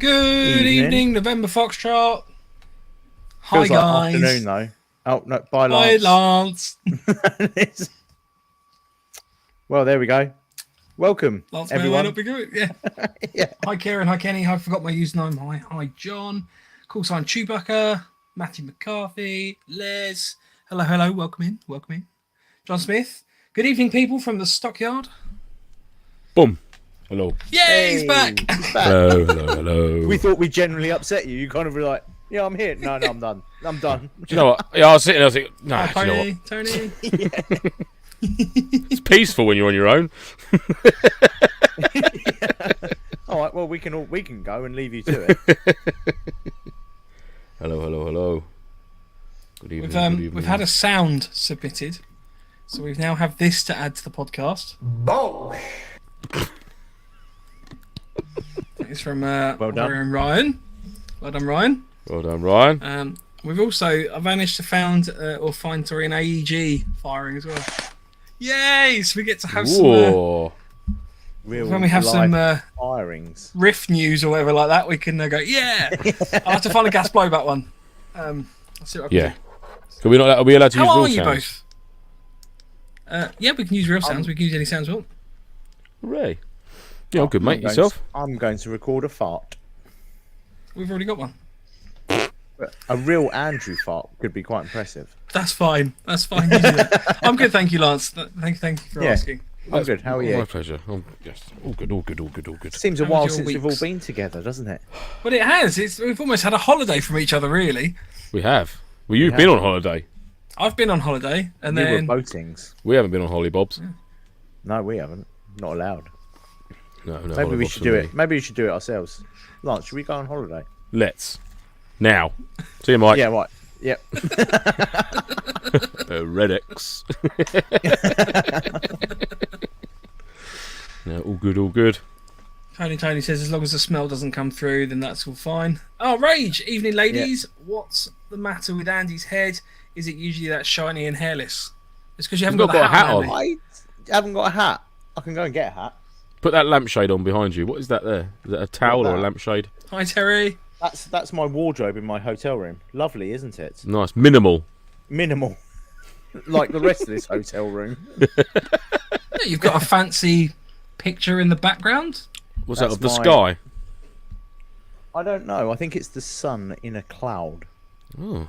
Good evening, November Foxtrot. Hi, Feels like guys. afternoon, though. Oh, no. Bye, Bye, Lance. Lance. Well, there we go. Welcome, Lance everyone. may not be good. Yeah. Yeah. Hi, Karen. Hi, Kenny. I forgot my username. Hi, John. Call sign Chewbacca. Matthew McCarthy. Les. Hello. Welcome in. John Smith. Good evening, people from the stockyard. Boom. Hello. Yay, Hey, he's back. he's back. Hello. We thought we generally upset you. You kind of were like, yeah, I'm here. No, I'm done. I'm done. Do you know what? Yeah, I was sitting there, I was thinking, nah, Hi, do you know what? Tony. It's peaceful when you're on your own. All right, well, we can go and leave you to it. Hello. Good evening. We've had a sound submitted, so we now have this to add to the podcast. Boom! It's from Well done. Ryan. Well done, Ryan. Well done, Ryan. We've also I've managed to find an AEG firing as well. Yay! So we get to have Whoa. Real when we have some firings. riff news or whatever like that, we can go. Yeah, I'll have to find a gas blowback one. I'll see what I can Yeah. do. Are we allowed to use How real are you sounds? both? Yeah, we can use real sounds. We can use any sounds we want. Hooray. Yeah, I'm good, mate. I'm going Yourself? to- I'm going to record a fart. We've already got one. But a real Andrew fart could be quite impressive. That's fine. You do that. I'm good, thank you, Lance. Thank you for asking. I'm good. How are you? My pleasure. Yes. All good. Seems a How while was your since we've all weeks? been together, doesn't it? But it has. We've almost had a holiday from each other, really. We have. Well, you've been on holiday. I've been on holiday, and We were then boatings. We haven't been on hollybobs. No, we haven't. Not allowed. No. Maybe we hollybobs should for do me. it. Maybe we should do it ourselves. Lance, should we go on holiday? Let's. Now. See you, Mike. Yeah, right. Yep. Red X. No, all good. Tony says as long as the smell doesn't come through, then that's all fine. Oh, Rage! Evening, ladies. What's the matter with Andy's head? Is it usually that shiny and hairless? It's because you haven't got a hat on. I haven't got a hat. I can go and get a hat. Put that lampshade on behind you. What is that there? Is that a towel or a lampshade? Hi, Terry. That's my wardrobe in my hotel room. Lovely, isn't it? Nice. Minimal. Minimal. Like the rest of this hotel room. Yeah, you've got a fancy picture in the background. What's That's that, of the my- sky? I don't know. I think it's the sun in a cloud. Oh,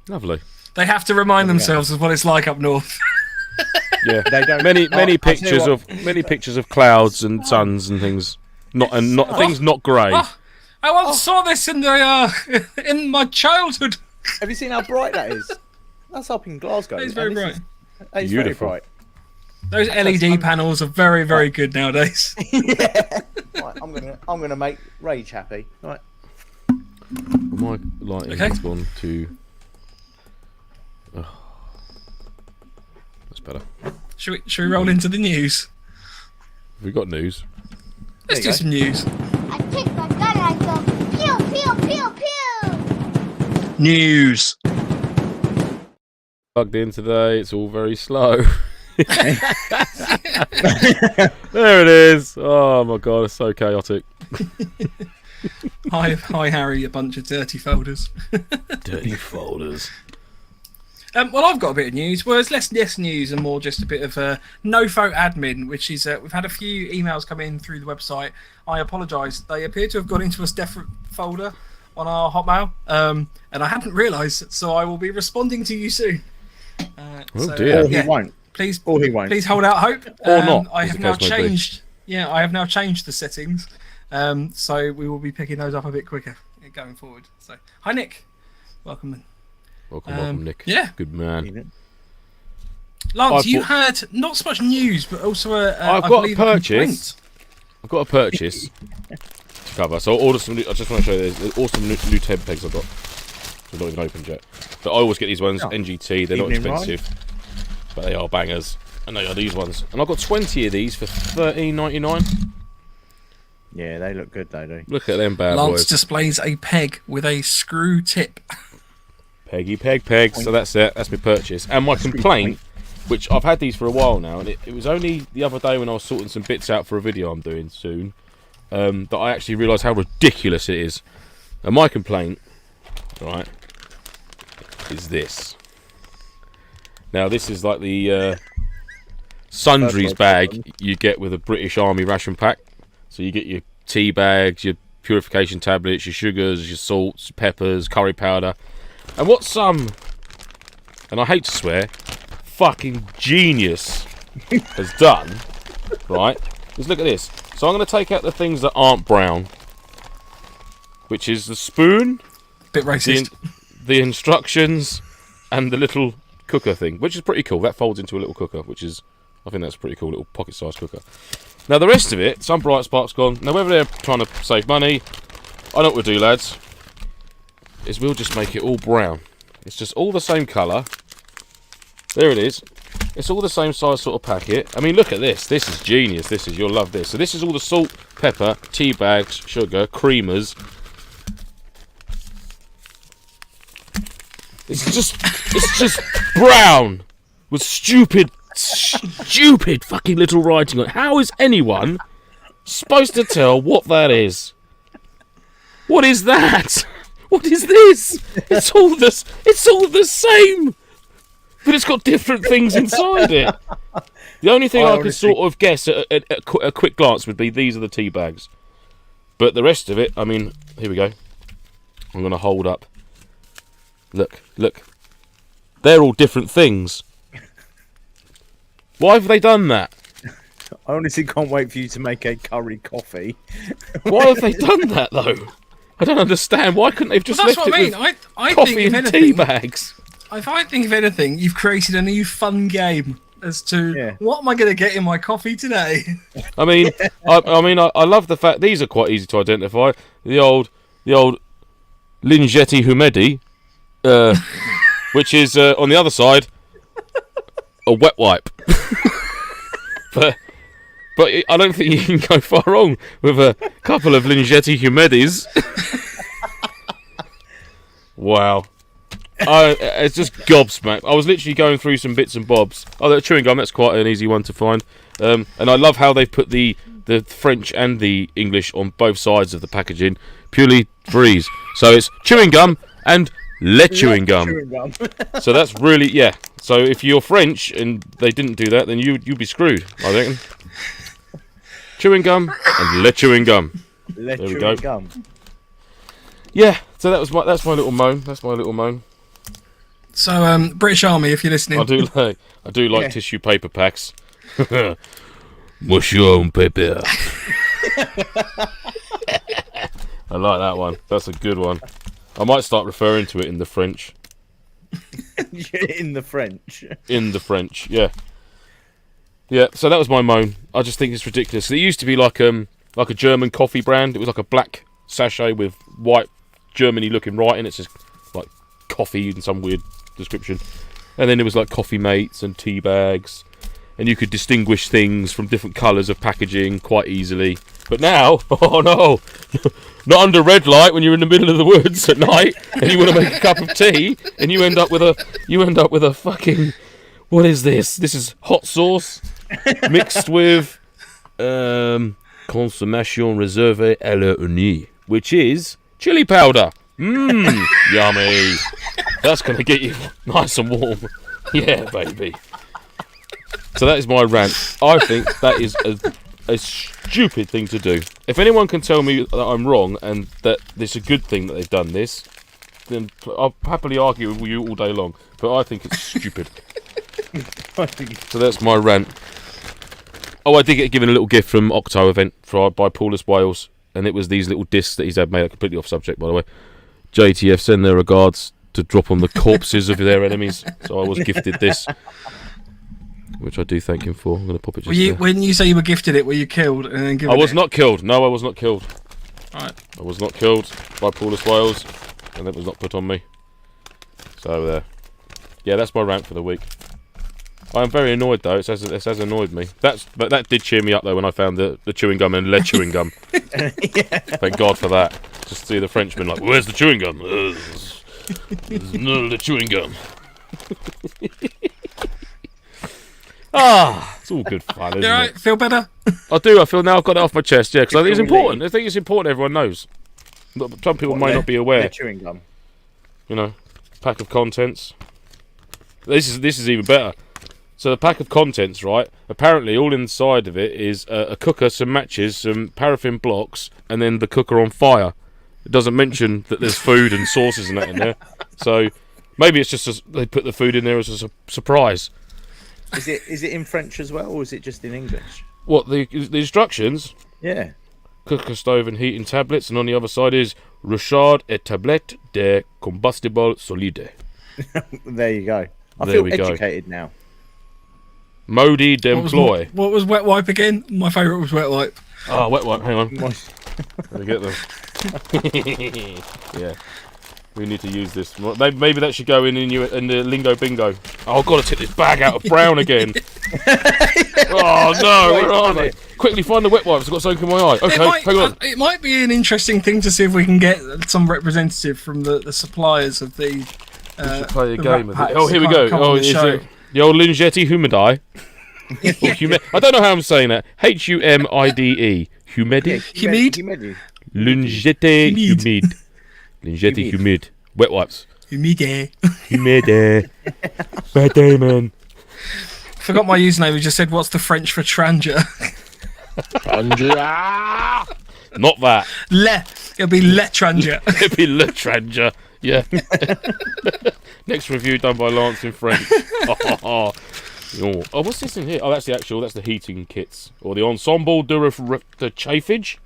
lovely. They have to remind themselves of what it's like up north. Yeah. They don't. Many I'll tell you pictures of clouds and suns and things. Things not grey. Oh, I once saw this in the in my childhood. Have you seen how bright that is? That's up in Glasgow. It's very and this bright. It's very Beautiful. bright. Those LED panels are very, very good nowadays. Yeah. Right, I'm gonna make Rage happy. Right. My lighting has gone to. Oh. That's better. Should we roll into the news? Have we got news? Let's There do you go. some news. I take my gun and I go pew pew pew pew. News. Plugged in today. It's all very slow. There it is. Oh my god, it's so chaotic. Hi, Harry, a bunch of dirty folders. Dirty folders. Well, I've got a bit of news. Well, it's less news and more just a bit of NoFo admin, which is we've had a few emails come in through the website. I apologise. They appear to have gone into a separate folder on our Hotmail, and I hadn't realised, so I will be responding to you soon. Dear. Or he won't. Please, Or he won't. please hold out hope. Or not, I as have the now case may be. changed. Yeah, I have now changed the settings, so we will be picking those up a bit quicker going forward. So, hi Nick, welcome. Welcome, Nick. Yeah. Good man. Lance, I you bought- had not so much news, but also I've I got a believe purchase. I've got a purchase to cover. So I'll order some. I just want to show you. There's awesome new tab pegs I've got. They're not even opened yet. But I always get these ones. Oh. NGT. They're not Evening, expensive, but they are bangers. And they are these ones. And I've got 20 of these for $13.99. Yeah, they look good though, do. Look at them bad Lance boys. displays a peg with a screw tip. Peggy peg. So that's it. That's my purchase. And my complaint, which I've had these for a while now, and it was only the other day when I was sorting some bits out for a video I'm doing soon. that I actually realised how ridiculous it is. And my complaint, right, is this. Now this is like the sundries bag you get with a British Army ration pack. So you get your tea bags, your purification tablets, your sugars, your salts, peppers, curry powder. And what some, and I hate to swear, fucking genius has done, right, is look at this. So I'm going to take out the things that aren't brown, which is the spoon, Bit racist. the instructions, and the little cooker thing, which is pretty cool. That folds into a little cooker, which is, I think that's a pretty cool little pocket-sized cooker. Now the rest of it, some bright sparks gone. Now whether they're trying to save money, I know what we'll do, lads, is we'll just make it all brown. It's just all the same colour. There it is. It's all the same size sort of packet. I mean, look at this. This is genius. This is, you'll love this. So this is all the salt, pepper, tea bags, sugar, creamers. It's just brown with stupid fucking little writing on it. How is anyone supposed to tell what that is? What is that? What is this? It's all the same, but it's got different things inside it. The only thing I could sort of guess at a quick glance would be these are the tea bags, but the rest of it, I mean, here we go. I'm going to hold up. Look. They're all different things. Why have they done that? I honestly can't wait for you to make a curry coffee. Why have they done that, though? I don't understand. Why couldn't they have just left it with I coffee think, if and anything, tea bags? if I think of anything, you've created a new fun game as to what am I going to get in my coffee today? I mean, I love the fact these are quite easy to identify. The old Lingetti Humedi, which is on the other side a wet wipe. but I don't think you can go far wrong with a couple of Lingetti Humedis. Wow. It's just gobsmacked. I was literally going through some bits and bobs. Oh, that chewing gum, that's quite an easy one to find. And I love how they put the French and the English on both sides of the packaging, purely freeze. So it's chewing gum and le chewing gum. So that's really, yeah. So if you're French and they didn't do that, then you'd be screwed, I reckon. Chewing gum and le chewing gum. There we go. Gum. Yeah, so that's my little moan. That's my little moan. So, British Army, if you're listening, I do like tissue paper packs. Wash your own paper. I like that one. That's a good one. I might start referring to it in the French. In the French. In the French, yeah. Yeah, so that was my moan. I just think it's ridiculous. It used to be like a German coffee brand. It was like a black sachet with white Germany-looking writing. It's just like coffee in some weird description. And then it was like coffee mates and tea bags. And you could distinguish things from different colours of packaging quite easily. But now, oh no, not under red light when you're in the middle of the woods at night and you want to make a cup of tea and you end up with a fucking, what is this? This is hot sauce mixed with consommation réservée à l'Uni, which is chili powder. Mmm, yummy. That's going to get you nice and warm. Yeah, baby. So that is my rant. I think that is a stupid thing to do. If anyone can tell me that I'm wrong and that it's a good thing that they've done this, then I'll happily argue with you all day long. But I think it's stupid. So that's my rant. Oh, I did get given a little gift from Okto8 by Paulus Wales, and it was these little discs that he's had made. Completely off subject, by the way. JTF send their regards to drop on the corpses of their enemies. So I was gifted this, which I do thank him for. I'm going to pop it just there. When you say you were gifted it, were you killed and then given I was it? not killed. No, I was not killed. Right. I was not killed by Paulus Wales, and that was not put on me. So there. Yeah, that's my rant for the week. I am very annoyed though. It has annoyed me. But that did cheer me up though when I found the chewing gum and lead chewing gum. Thank God for that. Just see the Frenchman like, where's the chewing gum? There's no the chewing gum. It's all good fun, isn't You alright? it? Feel better? I do. I feel now I've got it off my chest. Yeah, because I think it's Really? important. I think it's important. Everyone knows. But some people may not be aware. They're chewing gum. You know, pack of contents. This is even better. So the pack of contents, right? Apparently, all inside of it is a cooker, some matches, some paraffin blocks, and then the cooker on fire. It doesn't mention that there's food and sauces and that in there. So maybe it's just they put the food in there as a surprise. Is it in French as well, or is it just in English? What the instructions? Yeah. Cooker stove and heating tablets, and on the other side is Richard et tablette de combustible solide. There you go. I There feel we go. educated now. Modi d'emploi. What was wet wipe again? My favourite was wet wipe. Oh, wet one. Hang on. Let me get them. Yeah. We need to use this. Maybe that should go in the lingo bingo. Oh, I've got to take this bag out of brown again. Oh no, where are they? Quickly find the wet wipes. I've got something in my eye. Okay, hang on. It might be an interesting thing to see if we can get some representative from the suppliers of the. We should play a the game rat of it. packs Oh, here we to go. come on Oh, the is show. it the old Lingetti Humidai? I don't know how I'm saying that. Humide. Humidi? Humid? Lingette Humid. humid. Lingette humid. Wet wipes. Humide. Humide. Bad day, man. Forgot my username. We just said, "What's the French for Tranger?" Not that. Le. It'll be Le Tranger. It'd be Le Tranger. Yeah. Next review done by Lance in French. Oh, what's this in here? Oh, that's the heating kits. Or the Ensemble de chafage?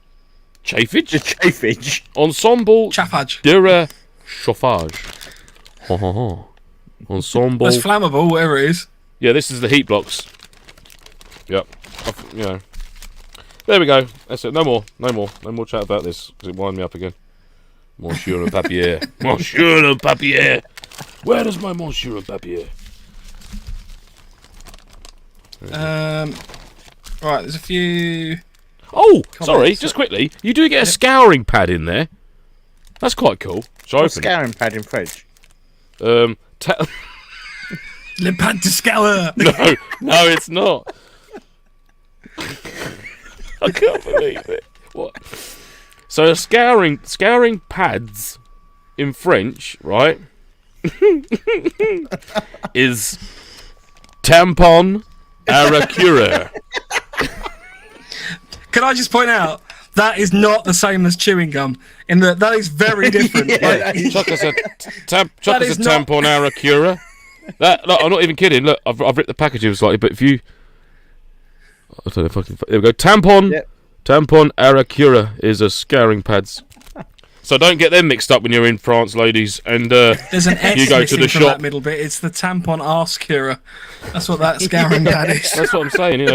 Chafage? The chafage. Ensemble Chafage. de chauffage. Ensemble. It's flammable, whatever it is. Yeah, this is the heat blocks. Yep. You know. There we go. That's it. No more chat about this because it winds me up again. Monsieur le papier. Monsieur le papier. Where is my Monsieur le papier? Right, there's a few. Oh, sorry. Comments. Just quickly, you do get a scouring pad in there. That's quite cool. Shall I What's open scouring pad in French? it? Le pad de scour. No, it's not. I can't believe it. What? So scouring pads in French, right? Is tampon à la cure. Can I just point out that is not the same as chewing gum? In that is very different. Yeah, Like, Chuck us a is not- tampon à la cure. Look, I'm not even kidding. Look, I've ripped the packaging slightly, but if you, I don't know if I can. There we go. Tampon. Yep. Tampon à la cure is a scouring pads. So don't get them mixed up when you're in France, ladies. And there's an S you go to missing the from shop. that middle bit. It's the tampon arse curer. That's what that scouring pad is. That's what I'm saying. You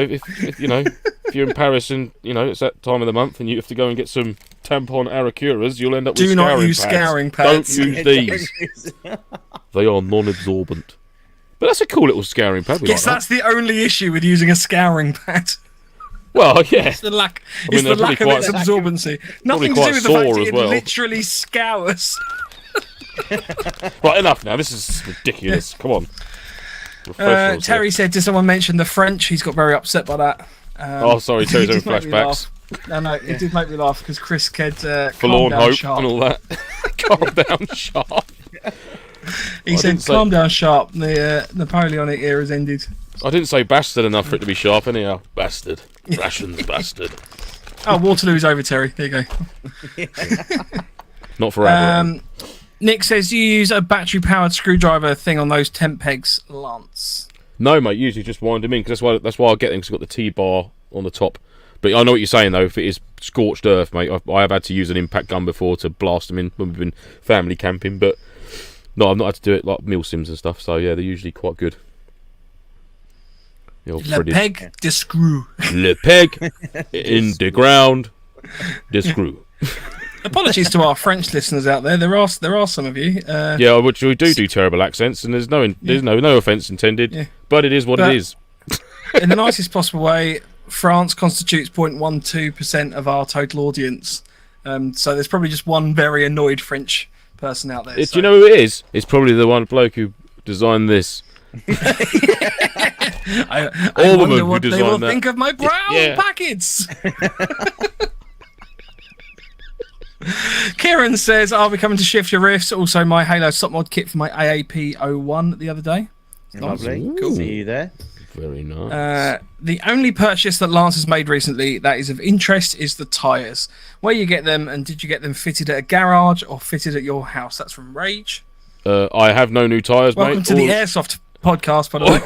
know, if you're in Paris and it's that time of the month and you have to go and get some tampon à la cures, you'll end up with Do not scouring use pads. scouring pads. Don't use these. They are non-absorbent. But that's a cool little scouring pad. We Yes, like that's the only issue with using a scouring pad. that. Well, yeah. It's the lack. mean, It's the they're lack of probably its quite- absorbency. Nothing to quite do with the fact sore that as it well. literally scours. Right, enough now. This is ridiculous. Come on. Professionals here. Terry said, "Did someone mention the French?" He's got very upset by that. Oh, sorry, Terry's it having did make me flashbacks. laugh. No, it did make me laugh because Chris said, Forlorn "Calm down, hope sharp." and all that. Calm down, sharp. He said, didn't say- "Calm down, sharp." The Napoleonic era's ended. I didn't say bastard enough for it to be sharp anyhow. Bastard. Rations, bastard. Oh, Waterloo's over, Terry. There you go. Not forever. Nick says, "Do you use a battery-powered screwdriver thing on those tent pegs, Lance?" No, mate, usually just wind them in, because that's why I get them, because I've got the T-bar on the top. But I know what you're saying, though. If it is scorched earth, mate, I have had to use an impact gun before to blast them in when we've been family camping. But no, I've not had to do it like meal sims and stuff. So, yeah, they're usually quite good. The old Le Freddy's. peg de screw. Le peg in the ground. The screw. Apologies to our French listeners out there. There are some of you. Yeah, which we do terrible accents, and there's no offence intended, Yeah. but it is what But- it is. In the nicest possible way, France constitutes 0.12% of our total audience. So there's probably just one very annoyed French person out there. Do you know who it is? It's probably the one bloke who designed this. I All wonder women who what they will designed that. think of my brown Yeah. packets. Kieran says, "I'll be coming to shift your riffs." Also, my Halo Stop Mod kit for my AAP01 the other day. Lovely. Cool. See you there. Very nice. The only purchase that Lance has made recently that is of interest is the tyres. Where you get them, and did you get them fitted at a garage or fitted at your house? That's from Rage. I have no new tyres, mate. Welcome to the Airsoft podcast, by the way.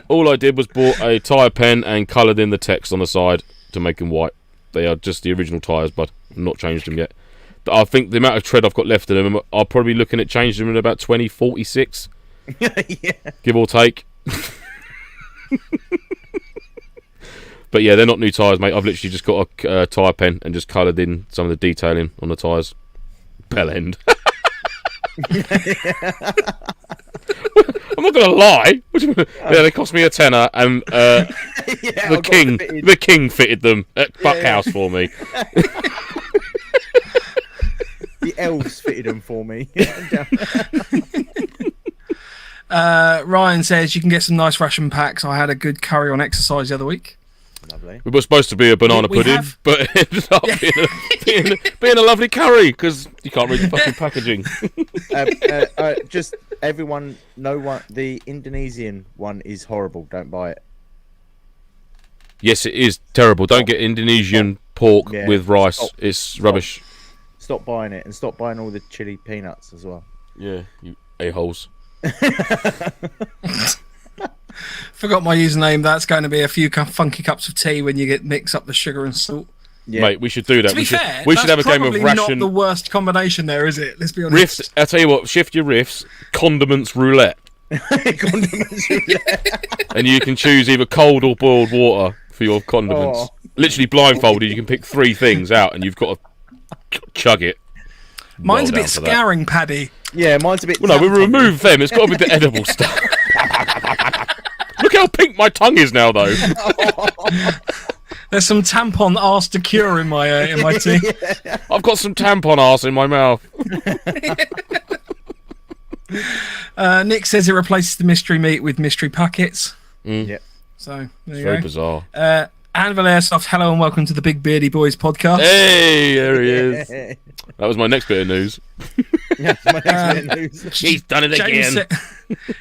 All I did was bought a tyre pen and coloured in the text on the side to make them white. They are just the original tyres, but I've not changed them yet. But I think the amount of tread I've got left in them, I'll probably looking at changing them in about 2046, Yeah. give or take. But yeah, they're not new tyres, mate. I've literally just got a tyre pen and just coloured in some of the detailing on the tyres. Bell end. I'm not gonna lie. Yeah, they cost me a tenner, and the king fitted them at Buckhouse for me. The elves fitted them for me. Ryan says you can get some nice ration packs. I had a good curry on exercise the other week. Lovely. We were supposed to be a banana We pudding, have. but it ended up being a lovely curry because you can't read the fucking packaging. Just everyone, no one. The Indonesian one is horrible. Don't buy it. Yes, it is terrible. Don't get Indonesian pork Yeah. with rice. Stop. It's rubbish. Stop buying it, and stop buying all the chili peanuts as well. Yeah, you a-holes. Forgot my username. That's going to be a few funky cups of tea when you get mix up the sugar and salt. Yeah. Mate, we should do that. To be fair, we should have a game of probably ration not the worst combination there, is it? Let's be honest. riffs. I'll tell you what, shift your riffs, condiments roulette. Condiments. And you can choose either cold or boiled water for your condiments. Oh. Literally blindfolded, you can pick 3 things out and you've got to chug it. Mine's Well a bit done for that. scouring, Paddy. Yeah, mine's a bit. Well, no, we remove them. It's got to be the edible stuff. Look how pink my tongue is now, though. There's some tampon arse to cure in my tea. I've got some tampon arse in my mouth. Nick says it replaces the mystery meat with mystery packets. Yep. So there It's you very go. bizarre. Anvil Airsoft, hello and welcome to the Big Beardy Boys podcast. Hey, there he is. That was my next bit of news. That's my next bit of news. He's done it again.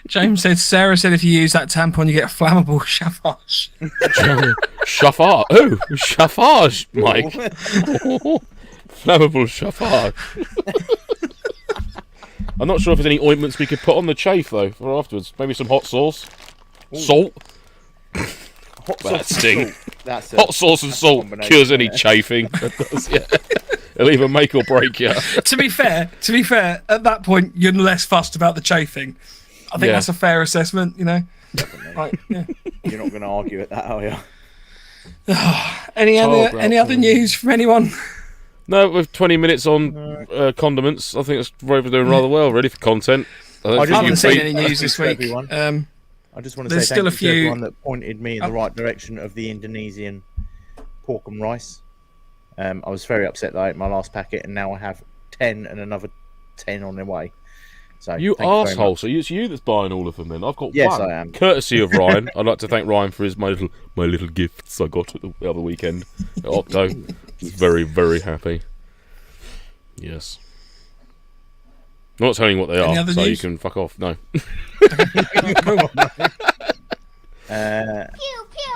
James said, Sarah said if you use that tampon you get a flammable chafage. Chauffage. Oh, chauffage, Mike. Flammable chauffage. I'm not sure if there's any ointments we could put on the chafe, though, for afterwards. Maybe some hot sauce. Salt. Hot That sauce and sting. salt. That's Hot sauce and salt combination, cures any yeah. chafing. Yeah. It'll either make or break you. to be fair, at that point you're less fussed about the chafing. I think Yeah. that's a fair assessment, you know. Right, yeah. You're not going to argue at that, are you? Any Oh, other news from anyone? No, with 20 minutes on condiments, I think it's Rover doing rather well, ready for content. I I just haven't want seen to any say news this thank week. you to everyone. I just want to There's say still thank a you to few- everyone that pointed me in the right direction of the Indonesian pork and rice. I was very upset that I ate my last packet, and now I have 10 and another 10 on their way. So You thank very arsehole, much. so it's you that's buying all of them then. I've got Yes, one. I am. Courtesy of Ryan. I'd like to thank Ryan for my little gifts I got at the other weekend at Okto. Was very, very happy. Yes. I'm not telling you what they Any are, other so news? you can fuck off. No. Pew, pew, pew,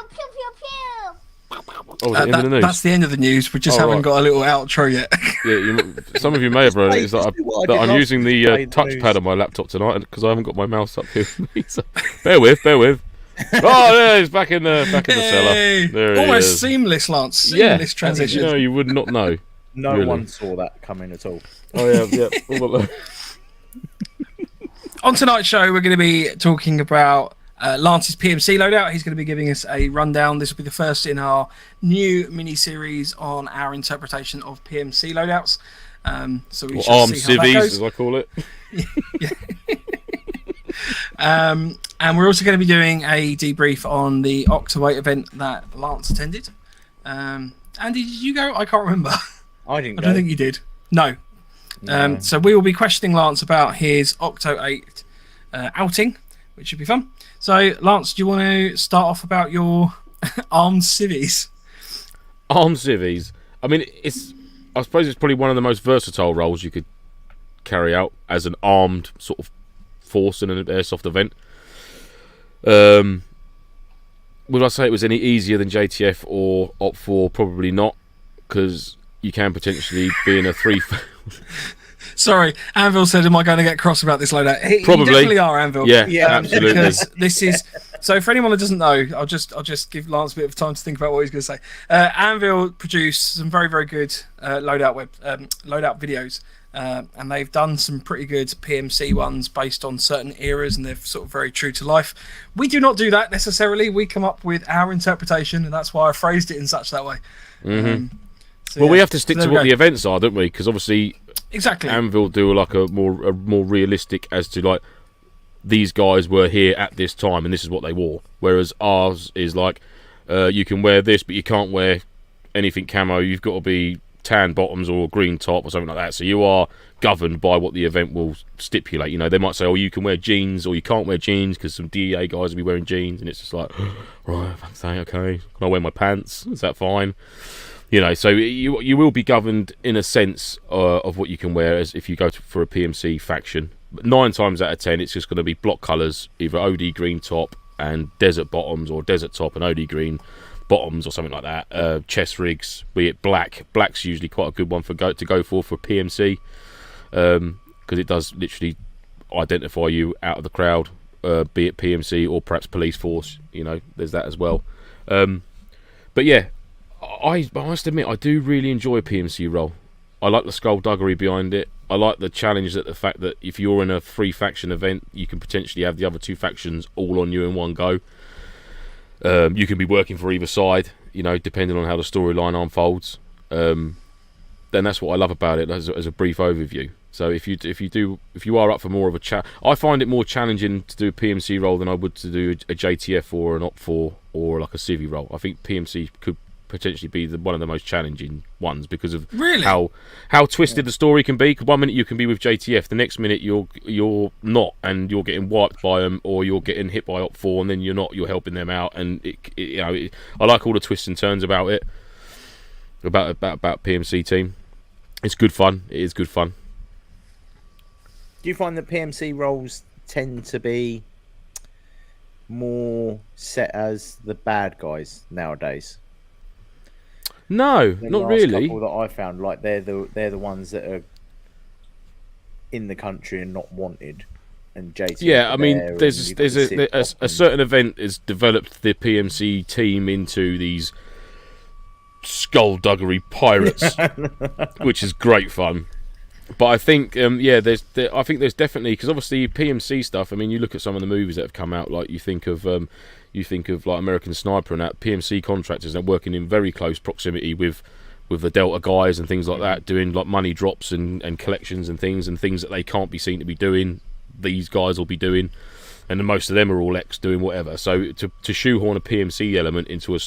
pew, pew. Oh, is it in the news? That's the end of the news. We just Oh, haven't right. got a little outro yet. Yeah, some of you may have read it. Is that, I'm using the touchpad on my laptop tonight because I haven't got my mouse up here. So, bear with. Oh, yeah, he's back in the Hey! cellar. There he Almost is. seamless, Lance. Yeah, Seamless transition. No, you would not know. No Really? one saw that coming at all. Oh yeah. On tonight's show, we're going to be talking about Lance's PMC loadout. He's going to be giving us a rundown. This will be the first in our new mini-series on our interpretation of PMC loadouts. So we Or shall armed see how that civvies, goes. as I call it. And we're also going to be doing a debrief on the Okto8 event that Lance attended. Andy, did you go? I can't remember. I didn't I go. don't think you did. No. No. So we will be questioning Lance about his Okto8 outing. which should be fun. So, Lance, do you want to start off about your armed civvies? Armed civvies. I mean, I suppose it's probably one of the most versatile roles you could carry out as an armed sort of force in an airsoft event. Would I say it was any easier than JTF or Op4? Probably not, because you can potentially be in a 3. Sorry, Anvil said, "Am I going to get cross about this loadout?" Probably. You definitely are, Anvil. Yeah, absolutely. Because this is so. For anyone that doesn't know, I'll just give Lance a bit of time to think about what he's going to say. Anvil produced some very, very good loadout videos, and they've done some pretty good PMC ones based on certain eras, and they're sort of very true to life. We do not do that necessarily. We come up with our interpretation, and that's why I phrased it in that way. Mm-hmm. Well, we have to stick to what the events are, don't we? Because obviously, exactly, Anvil do like a more realistic as to like these guys were here at this time and this is what they wore. Whereas ours is like you can wear this, but you can't wear anything camo. You've got to be tan bottoms or green top or something like that. So you are governed by what the event will stipulate. You know, they might say, "Oh, you can wear jeans," or "You can't wear jeans," because some DEA guys will be wearing jeans, and it's just like, right, okay, can I wear my pants? Is that fine? You know, so you will be governed in a sense of what you can wear as if you go for a PMC faction. But 9 times out of 10, it's just going to be block colours, either OD green top and desert bottoms, or desert top and OD green bottoms, or something like that. Chest rigs, be it black. Black's usually quite a good one to go for PMC, because it does literally identify you out of the crowd, be it PMC or perhaps police force. You know, there's that as well. But yeah. I must admit, I do really enjoy a PMC role. I like the skullduggery behind it. I like the challenge that the fact that if you're in a 3-faction event, you can potentially have the other 2 factions all on you in one go. You can be working for either side, you know, depending on how the storyline unfolds. Then that's what I love about it as a brief overview. So if you are up for more of a chat, I find it more challenging to do a PMC role than I would to do a JTF or an Op4 or like a Civvy role. I think PMC could potentially be one of the most challenging ones because of how twisted the story can be. 'Cause 1 minute you can be with JTF, the next minute you're not, and you're getting wiped by them, or you're getting hit by Op4, and then you're not. You're helping them out, and I like all the twists and turns about it. About PMC team, it's good fun. It is good fun. Do you find that PMC roles tend to be more set as the bad guys nowadays? No, not really. Couple that I found, like they're the ones that are in the country and not wanted, and JT. Yeah, I mean, there's a certain event has developed the PMC team into these skullduggery pirates, which is great fun. But I think, I think there's definitely, because obviously PMC stuff. I mean, you look at some of the movies that have come out, like you think of like American Sniper and that. PMC contractors that are working in very close proximity with the Delta guys and things like that, doing like money drops and collections and things that they can't be seen to be doing. These guys will be doing, and then most of them are all ex doing whatever. So to shoehorn a PMC element into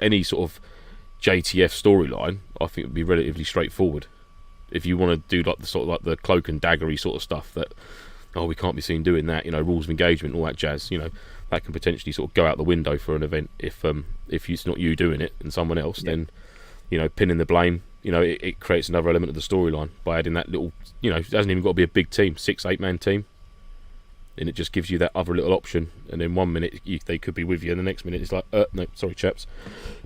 any sort of JTF storyline, I think it would be relatively straightforward. If you want to do like the sort of like the cloak and daggery sort of stuff that, we can't be seen doing that, rules of engagement and all that jazz, that can potentially sort of go out the window for an event if it's not you doing it and someone else. Then pinning the blame, it creates another element of the storyline by adding that little, it hasn't even got to be a big team, 6-8 man team, and it just gives you that other little option. And then 1 minute they could be with you, and the next minute it's like, no, sorry chaps,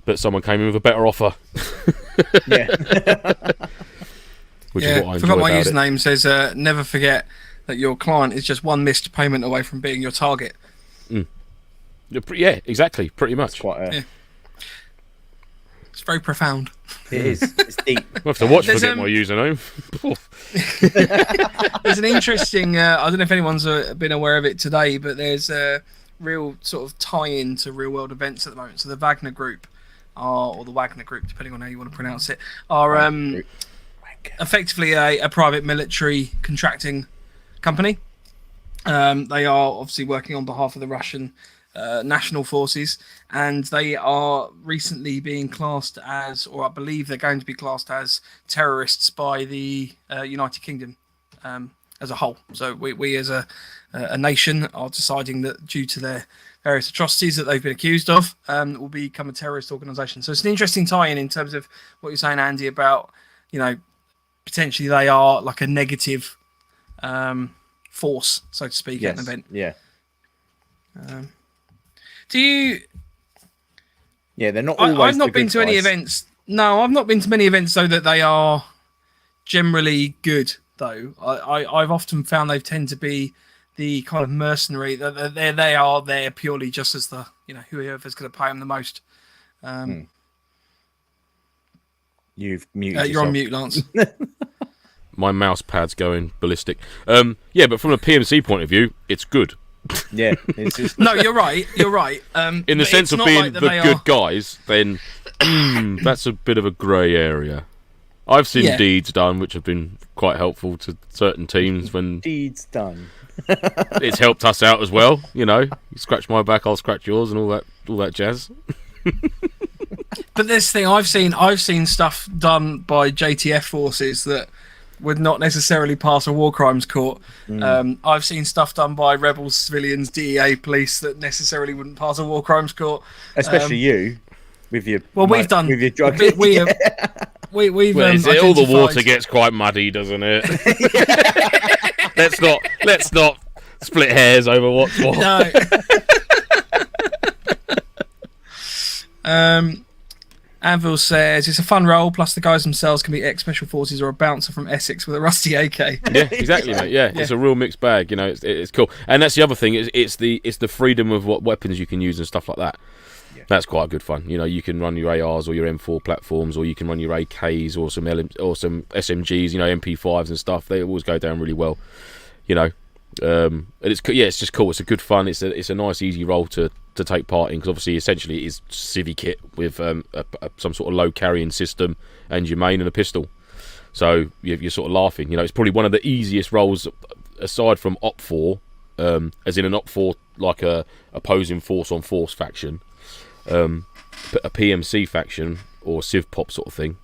but someone came in with a better offer. Yeah. Which is what I enjoy forgot my about username says never forget that your client is just one missed payment away from being your target. Yeah, exactly, pretty much. It's very profound. It is. It's deep. I have to watch for get my username. There's an interesting, I don't know if anyone's been aware of it today, but there's a real sort of tie-in to real-world events at the moment. So the Wagner Group, or the Wagner Group, depending on how you want to pronounce it, are effectively a private military contracting company. They are obviously working on behalf of the Russian national forces, and they are recently being classed as, or I believe they're going to be classed as, terrorists by the United Kingdom. as a whole. So we as a nation are deciding that due to their various atrocities that they've been accused of, will become a terrorist organisation. So it's an interesting tie-in in terms of what you're saying, Andy, about, you know, potentially they are like a negative force, so to speak, at an event. Yeah. Do you? Yeah, they're not always. I've not the been good to any guys. events. No, I've not been to many events though that they are generally good. Though I've often found they tend to be the kind of mercenary. They are there purely just as the, you know, whoever's going to pay them the most. You've muted You're on yourself. mute, Lance. My mouse pad's going ballistic. Yeah, but from a PMC point of view, it's good. Yeah, it's just, No, you're right. You're right. In the sense of being the good are... guys, then that's a bit of a grey area. I've seen deeds done which have been quite helpful to certain teams when deeds done. it's helped us out as well. You know, you scratch my back, I'll scratch yours, and all that jazz. But this thing, I've seen stuff done by JTF forces that would not necessarily pass a war crimes court. I've seen stuff done by rebels, civilians, DEA, police that necessarily wouldn't pass a war crimes court. Especially you, with your we've done with your drug. We've Well, all the identified- water gets quite muddy, doesn't it? let's not split hairs over what's what. No. Anvil says it's a fun role. Plus, the guys themselves can be ex-special forces or a bouncer from Essex with a rusty AK. Yeah, exactly, mate. Yeah, it's a real mixed bag. You know, it's cool, and that's the other thing. It's the freedom of what weapons you can use and stuff like that. Yeah. That's quite good fun. You know, you can run your ARs or your M4 platforms, or you can run your AKs or some SMGs. You know, MP5s and stuff. They always go down really well. You know, and it's just cool. It's a good fun. It's a nice, easy role to take part in, because obviously essentially it is civvy kit with some sort of low carrying system and your main and a pistol, so you're sort of laughing. You know, it's probably one of the easiest roles aside from Op 4, as in an Op 4 like a opposing force on force faction, but a PMC faction or civ pop sort of thing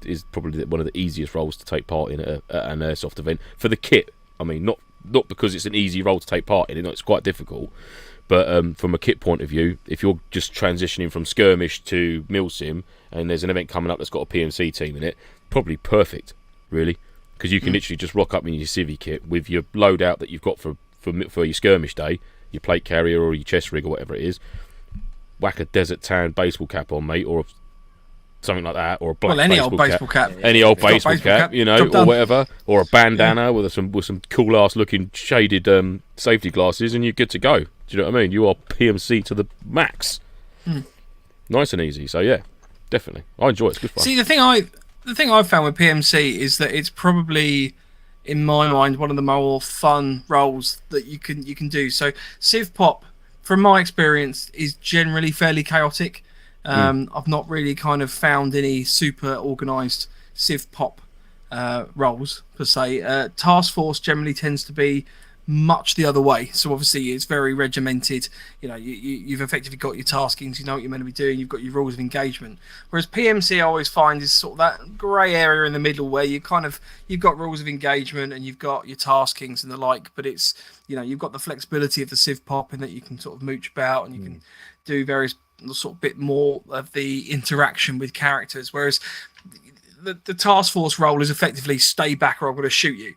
is probably one of the easiest roles to take part in at an airsoft event for the kit. I mean, not because it's an easy role to take part in, it's quite difficult. But from a kit point of view, if you're just transitioning from skirmish to milsim and there's an event coming up that's got a PMC team in it, probably perfect, really, because you can literally just rock up in your civvy kit with your loadout that you've got for your skirmish day, your plate carrier or your chest rig or whatever it is, whack a desert tan baseball cap on, mate, or something like that, or a black any old baseball cap. Any old baseball cap, you know, or whatever, or a bandana Yeah. with some cool ass looking shaded safety glasses, and you're good to go. Do you know what I mean? You are PMC to the max. Nice and easy. So yeah, definitely, I enjoy it. It's good fun. See, the thing I've found with PMC is that it's probably, in my mind, one of the more fun roles that you can do. So civ pop, from my experience, is generally fairly chaotic. I've not really kind of found any super organised civ pop roles per se. Task force generally tends to be much the other way. So obviously it's very regimented. You know, you've effectively got your taskings. You know what you're meant to be doing. You've got your rules of engagement. Whereas PMC, I always find, is sort of that grey area in the middle where you've got rules of engagement and you've got your taskings and the like. But it's, you know, you've got the flexibility of the civ pop in that you can sort of mooch about and you can do various sort of bit more of the interaction with characters, whereas the task force role is effectively stay back or I'm going to shoot you.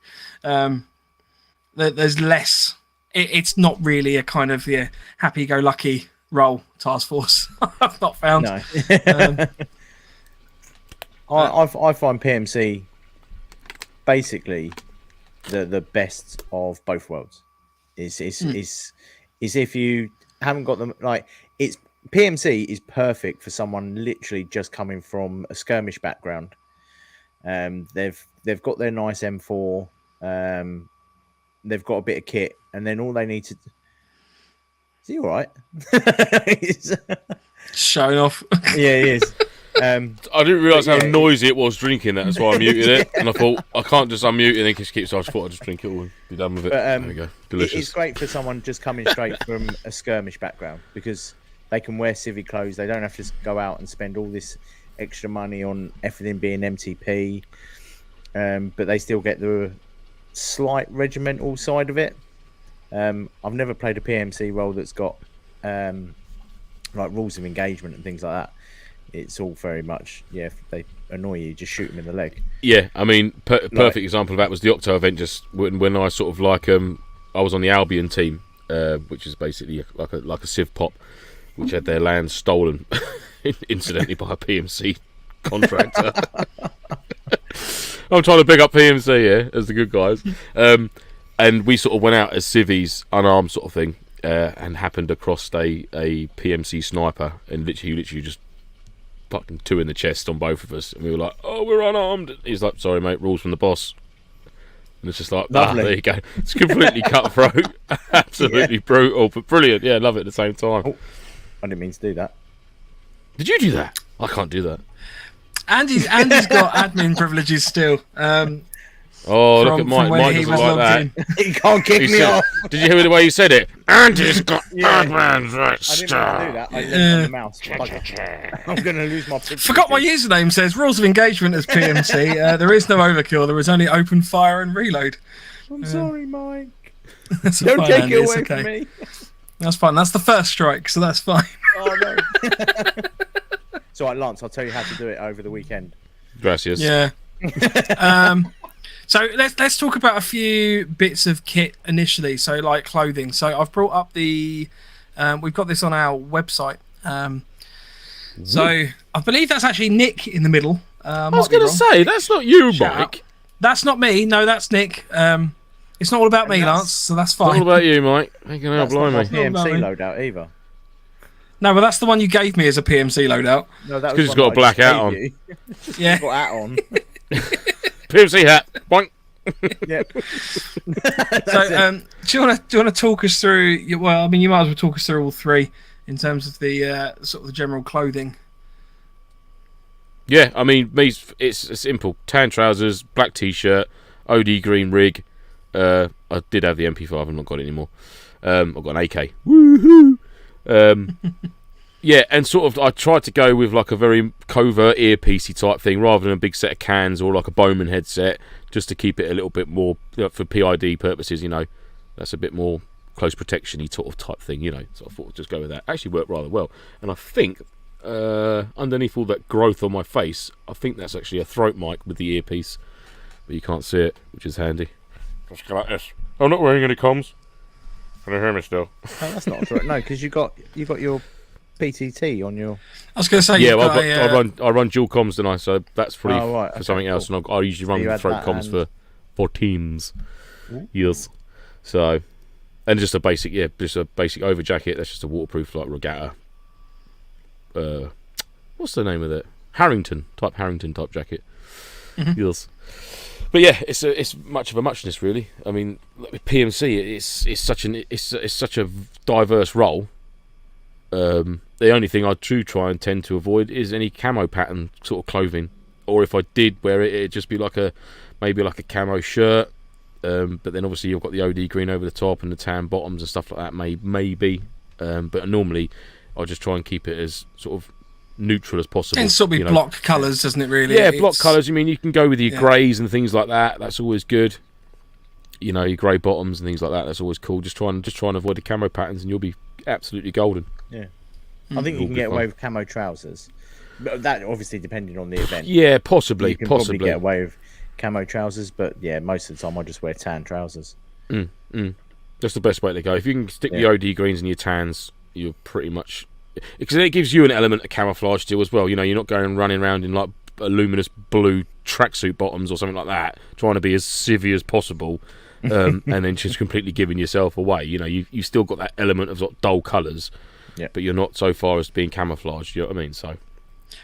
There's less. It's not really a kind of happy-go-lucky role. Task force. I've not found. No. I find PMC basically the best of both worlds. Is if you haven't got them, like, it's PMC is perfect for someone literally just coming from a skirmish background. They've got their nice M4. They've got a bit of kit, and then all they need to. Is he all right? Showing off. Yeah, he is. I didn't realise how noisy it was drinking that. That's why I muted it, and I thought I can't just unmute it and just keep. So I just thought I'd just drink it all and be done with it. There we go. Delicious. It's great for someone just coming straight from a skirmish background because they can wear civvy clothes. They don't have to go out and spend all this extra money on everything being MTP, but they still get the slight regimental side of it. I've never played a PMC role that's got like rules of engagement and things like that. It's all very much, yeah, if they annoy you, just shoot them in the leg. Yeah, I mean, perfect example of that was the Okto event. Just when I sort of like I was on the Albion team, which is basically like a Civ Pop, which had their land stolen, incidentally, by a PMC contractor. I'm trying to big up PMC here as the good guys, and we sort of went out as civvies, unarmed sort of thing, and happened across a PMC sniper, and literally just fucking 2 in the chest on both of us, and we were like, "Oh, we're unarmed." He's like, "Sorry, mate, rules from the boss." And it's just like, there you go. It's completely cutthroat, absolutely brutal, but brilliant. Yeah, love it at the same time. Oh, I didn't mean to do that. Did you do that? I can't do that. Andy's got admin privileges still. Look at Mike. When Mike he doesn't was like that. logged in. He can't kick me off. Did you hear the way you said it? Andy's got admin I didn't mean to do that. I didn't on the mouse. I'm going to lose my privileges. Forgot my username says rules of engagement as PMC. There is no overkill. There is only open fire and reload. I'm sorry, Mike. That's Don't fine, take Andy, it it's away okay. from me. That's fine. That's the first strike, so that's fine. Oh, no. So, Lance, I'll tell you how to do it over the weekend. Gracias. Yeah. So let's talk about a few bits of kit initially. So like clothing. So I've brought up we've got this on our website. So I believe that's actually Nick in the middle. I was going to say, that's not you, Shout Mike. out. That's not me. No, that's Nick. It's not all about me, Lance. So that's It's not fine. all about you, Mike. Hang on, That's not my blimey. PMC loadout either. No, but that's the one you gave me as a PMC loadout. No, that 'cause was it's one got a black that I hat just gave you. Yeah. Got hat on. PMC hat. Boink. Yep. So do you want to talk us through? Well, I mean, you might as well talk us through all three in terms of the sort of the general clothing. Yeah, I mean, it's simple. Tan trousers, black t-shirt, OD green rig. I did have the MP5. I've not got it anymore. I've got an AK. Woohoo! Yeah, and sort of I tried to go with like a very covert earpiecey type thing rather than a big set of cans or like a Bowman headset, just to keep it a little bit more for PID purposes. You know, that's a bit more close protection-y sort of type thing. You know, so I thought I'd just go with that. Actually worked rather well, and I think underneath all that growth on my face, I think that's actually a throat mic with the earpiece, but you can't see it, which is handy. Just go like this. I'm not wearing any comms. Can you hear me still? Oh, that's not a threat. No, because you got your PTT on your. I was going to say, Yeah, well, I run dual comms, don't I? So that's probably right, for something else, and I usually run you had throat that comms for teams. Yes. So, and just a basic over jacket. That's just a waterproof like regatta. What's the name of it? Harrington type jacket. Yes. But yeah, it's much of a muchness, really. I mean, with PMC, it's such a diverse role. The only thing I do try and tend to avoid is any camo pattern sort of clothing, or if I did wear it, it'd just be maybe like a camo shirt. But then obviously you've got the OD green over the top and the tan bottoms and stuff like that. Maybe, but normally I just try and keep it as sort of neutral as possible. It sort of be block colours, doesn't it? Really? Yeah, block colours. I mean, you can go with your greys and things like that. That's always good. You know, your grey bottoms and things like that. That's always cool. Just try and avoid the camo patterns, and you'll be absolutely golden. Yeah, I think you can get away with camo trousers, but that obviously depending on the event. Yeah, possibly. You can probably get away with camo trousers, but yeah, most of the time I just wear tan trousers. That's the best way to go. If you can stick the OD greens and your tans, you're pretty much, because it gives you an element of camouflage still as well. You know, you're not going and running around in like a luminous blue tracksuit bottoms or something like that, trying to be as civvy as possible, and then just completely giving yourself away. You know, you've still got that element of sort of dull colours, but you're not so far as being camouflaged. You know what I mean? So,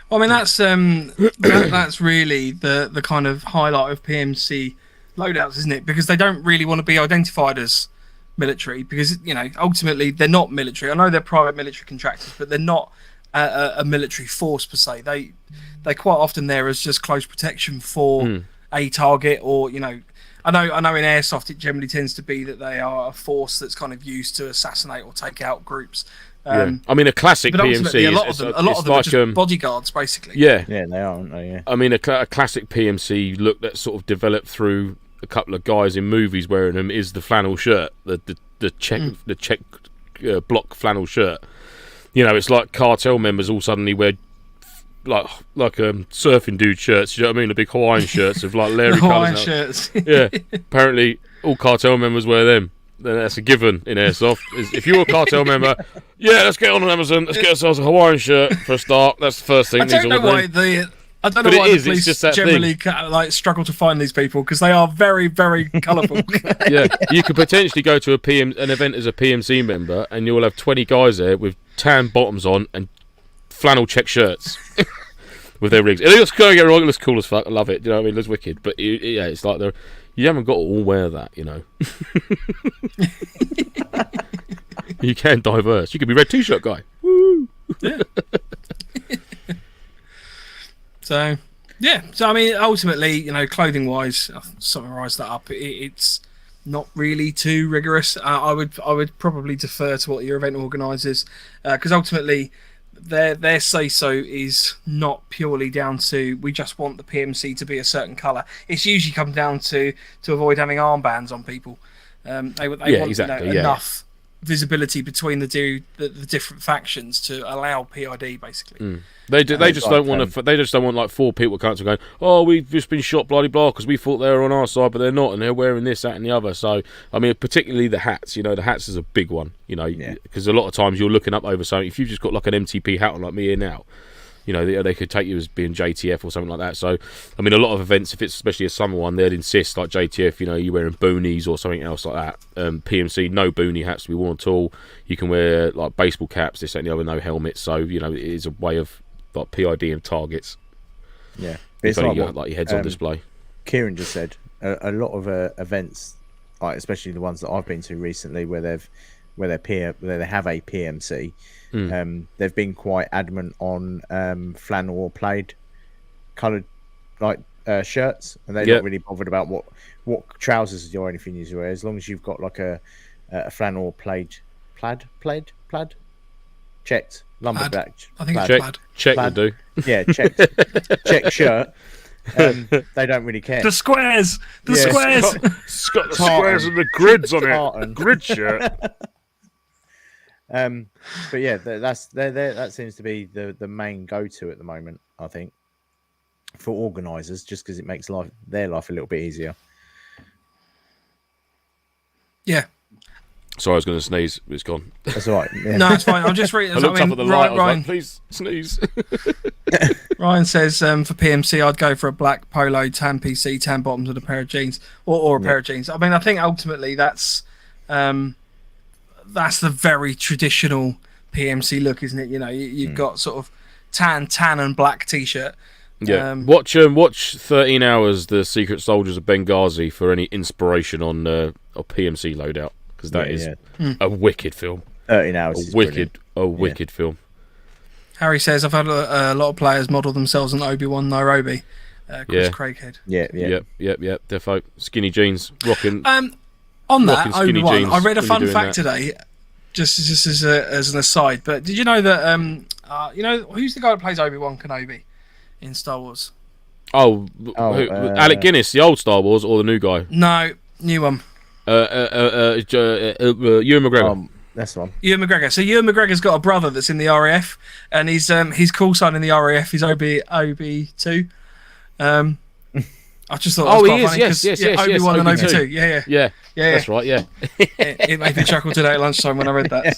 well, I mean that's really the kind of highlight of PMC loadouts, isn't it? Because they don't really want to be identified as military, because you know ultimately they're not military. I know they're private military contractors, but they're not a military force per se. They quite often there as just close protection for a target, or you know. I know in Airsoft it generally tends to be that they are a force that's kind of used to assassinate or take out groups. I mean, a classic but PMC. a lot of them are just bodyguards, basically. Yeah, they are, aren't they? Yeah. I mean, a classic PMC look that sort of developed through a couple of guys in movies wearing them is the flannel shirt, the check block flannel shirt. You know, it's like cartel members all suddenly wear like surfing dude shirts. You know what I mean? The big Hawaiian shirts of like Larry Hawaiian colours. shirts. Yeah, apparently all cartel members wear them. Then that's a given in Airsoft. If you're a cartel member, yeah, let's get on Amazon. Let's get ourselves a Hawaiian shirt for a start. That's the first thing. I don't know why the police generally like struggle to find these people because they are very, very colourful. Yeah, you could potentially go to an event as a PMC member, and you'll have 20 guys there with tan bottoms on and flannel check shirts with their rigs. It looks cool as fuck. I love it. You know what I mean? It looks wicked. But yeah, it's like you haven't got to all wear that, you know. You can diverse. You could be red t-shirt guy. Woo! Yeah. So I mean, ultimately, you know, clothing-wise, I've summarised that up. It's not really too rigorous. I would probably defer to what your event organisers, because ultimately, their say-so is not purely down to we just want the PMC to be a certain colour. It's usually come down to avoid having armbands on people. They want enough visibility between the different factions to allow PID basically. They just don't want to. They just don't want like 4 people coming to going, oh, we've just been shot, bloody blah, because we thought they were on our side, but they're not, and they're wearing this, that, and the other. So I mean, particularly the hats. You know, the hats is a big one. You know, because a lot of times you're looking up over something. If you've just got like an MTP hat on like me here now, you know, they could take you as being JTF or something like that. So, I mean, a lot of events, if it's especially a summer one, they'd insist, like JTF, you know, you're wearing boonies or something else like that. PMC, no boonie hats to be worn at all. You can wear, like, baseball caps, this, that, and the other, no helmets. So, you know, it is a way of, like, PID and targets. Yeah. It's like you got, like, your heads on display. Kieran just said, a lot of events, like, especially the ones that I've been to recently, where they have a PMC, they've been quite adamant on flannel or plaid coloured shirts, and they're not really bothered about what trousers or anything you wear, as long as you've got like a flannel or plaid checked lumberjack. I think it's plaid. Check plaid. they do. Yeah, check shirt. They don't really care. The squares. It's got the squares and the grids on it. Grid shirt. But yeah, that seems to be the main go-to at the moment, I think, for organisers, just because it makes their life a little bit easier. Yeah. Sorry, I was going to sneeze. It's gone. That's all right. Yeah. No, it's fine. I'm just reading. I looked up at the light. I was Ryan, like, please sneeze. Ryan says for PMC, I'd go for a black polo, tan PC, tan bottoms, with a pair of jeans, or a pair of jeans. I mean, I think ultimately that's the very traditional PMC look, isn't it? You know, you've got sort of tan and black t-shirt. Yeah. Watch 13 Hours, The Secret Soldiers of Benghazi for any inspiration on a PMC loadout, because that is a wicked film. 13 Hours. A wicked film. Harry says, I've had a lot of players model themselves on Obi-Wan Nairobi. Chris Craighead. Yeah. Defo. Skinny jeans, rocking. On that, Obi-Wan, I read a fun fact that today, just as an aside. But did you know that you know who's the guy that plays Obi-Wan Kenobi in Star Wars? Alec Guinness, the old Star Wars, or the new guy? No, new one. Ewan McGregor. That's the one. Ewan McGregor. So Ewan McGregor's got a brother that's in the RAF, and his call sign in the RAF is OB2. I just thought that was quite funny. Yes, Obi-Wan and OB2. Yeah. That's right. Yeah. It made me chuckle today at lunchtime when I read that.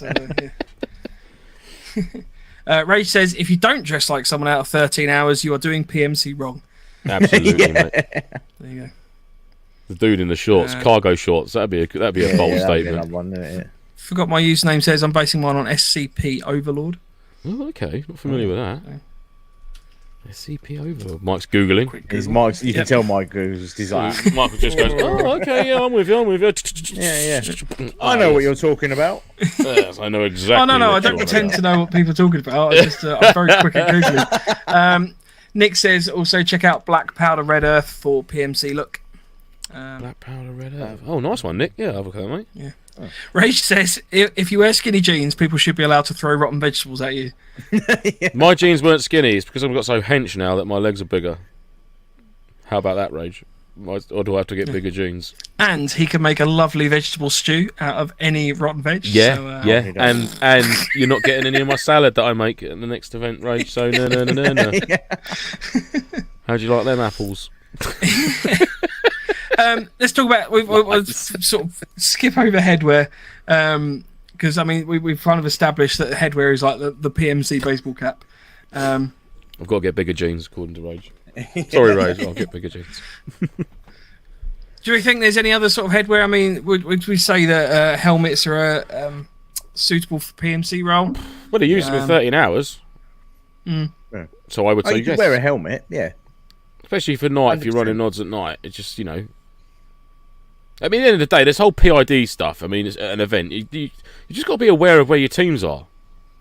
So, Rage says, if you don't dress like someone out of 13 Hours, you are doing PMC wrong. Absolutely, mate. There you go. The dude in the shorts, cargo shorts. That'd be a bold statement. Forgot my username says I'm basing mine on SCP Overlord. Oh, okay. Not familiar with that. SCP Overlord. Mike's googling. Mike's. You can tell Mike Googles. He's like, Michael just goes, "Oh, okay, yeah, I'm with you." Yeah. I know what you're talking about. Yes, I know exactly. Oh no, I don't pretend to know what people are talking about. I'm very quick at googling. Nick says also check out Black Powder Red Earth for PMC look. Black Powder Red Earth. Oh, nice one, Nick. Yeah, I'll look at that, mate. Yeah. Oh. Rage says, if you wear skinny jeans, people should be allowed to throw rotten vegetables at you. My jeans weren't skinny. It's because I've got so hench now that my legs are bigger. How about that, Rage? Or do I have to get bigger jeans? And he can make a lovely vegetable stew out of any rotten veg. Yeah, so, yeah. And you're not getting any of my salad that I make at the next event, Rage. So no. Yeah. How do you like them apples? Let's talk about. We'll sort of skip over headwear, because I mean we've kind of established that the headwear is like the PMC baseball cap. I've got to get bigger jeans, according to Rage. Sorry, Rage. I'll get bigger jeans. Do you think there's any other sort of headwear? I mean, would we say that helmets are suitable for PMC role? Well, they use them in 13 hours. Yeah. So I would say you yes. could wear a helmet, yeah. Especially for night, if you're 100%. running odds at night. It's just, I mean, at the end of the day, this whole PID stuff, I mean, it's an event. You just got to be aware of where your teams are.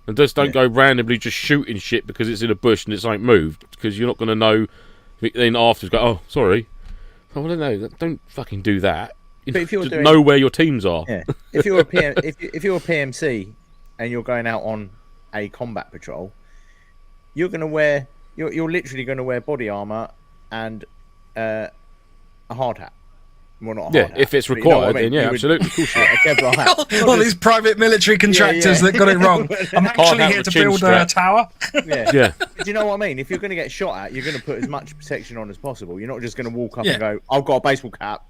And just don't go randomly just shooting shit because it's in a bush and it's like moved. Because you're not going to know. Then afterwards go, oh, sorry. Oh, well, no, don't fucking do that. But if you're just doing- know where your teams are. Yeah. If you're a if you're a PMC and you're going out on a combat patrol, you're literally going to wear body armor and a hard hat. Well, not a hard hat, If it's but you know what required, I mean. then yeah, You would- absolutely. Of course, yeah. A Kevlar hat. All these private military contractors that got it wrong. I'm actually hat here with to chin build strap. a tower. Yeah. Yeah. Do you know what I mean? If you're going to get shot at, you're going to put as much protection on as possible. You're not just going to walk up Yeah. and go, "I've got a baseball cap."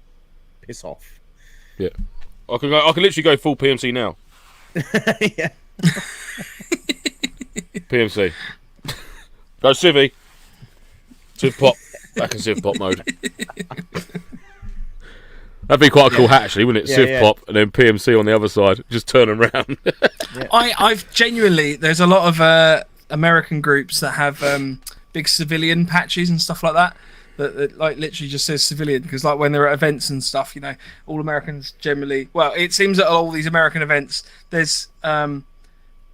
Piss off. Yeah. I can literally go full PMC now. Yeah. PMC. Go Civvy. Civ Pop. Back in Civ Pop mode. That'd be quite a cool hat, actually, wouldn't it? Yeah, Civ yeah. Pop and then PMC on the other side. Just turn around. I've genuinely, there's a lot of American groups that have big civilian patches and stuff like that. That like literally just says civilian, because like when they're at events and stuff, all Americans generally. Well, it seems at all these American events, there's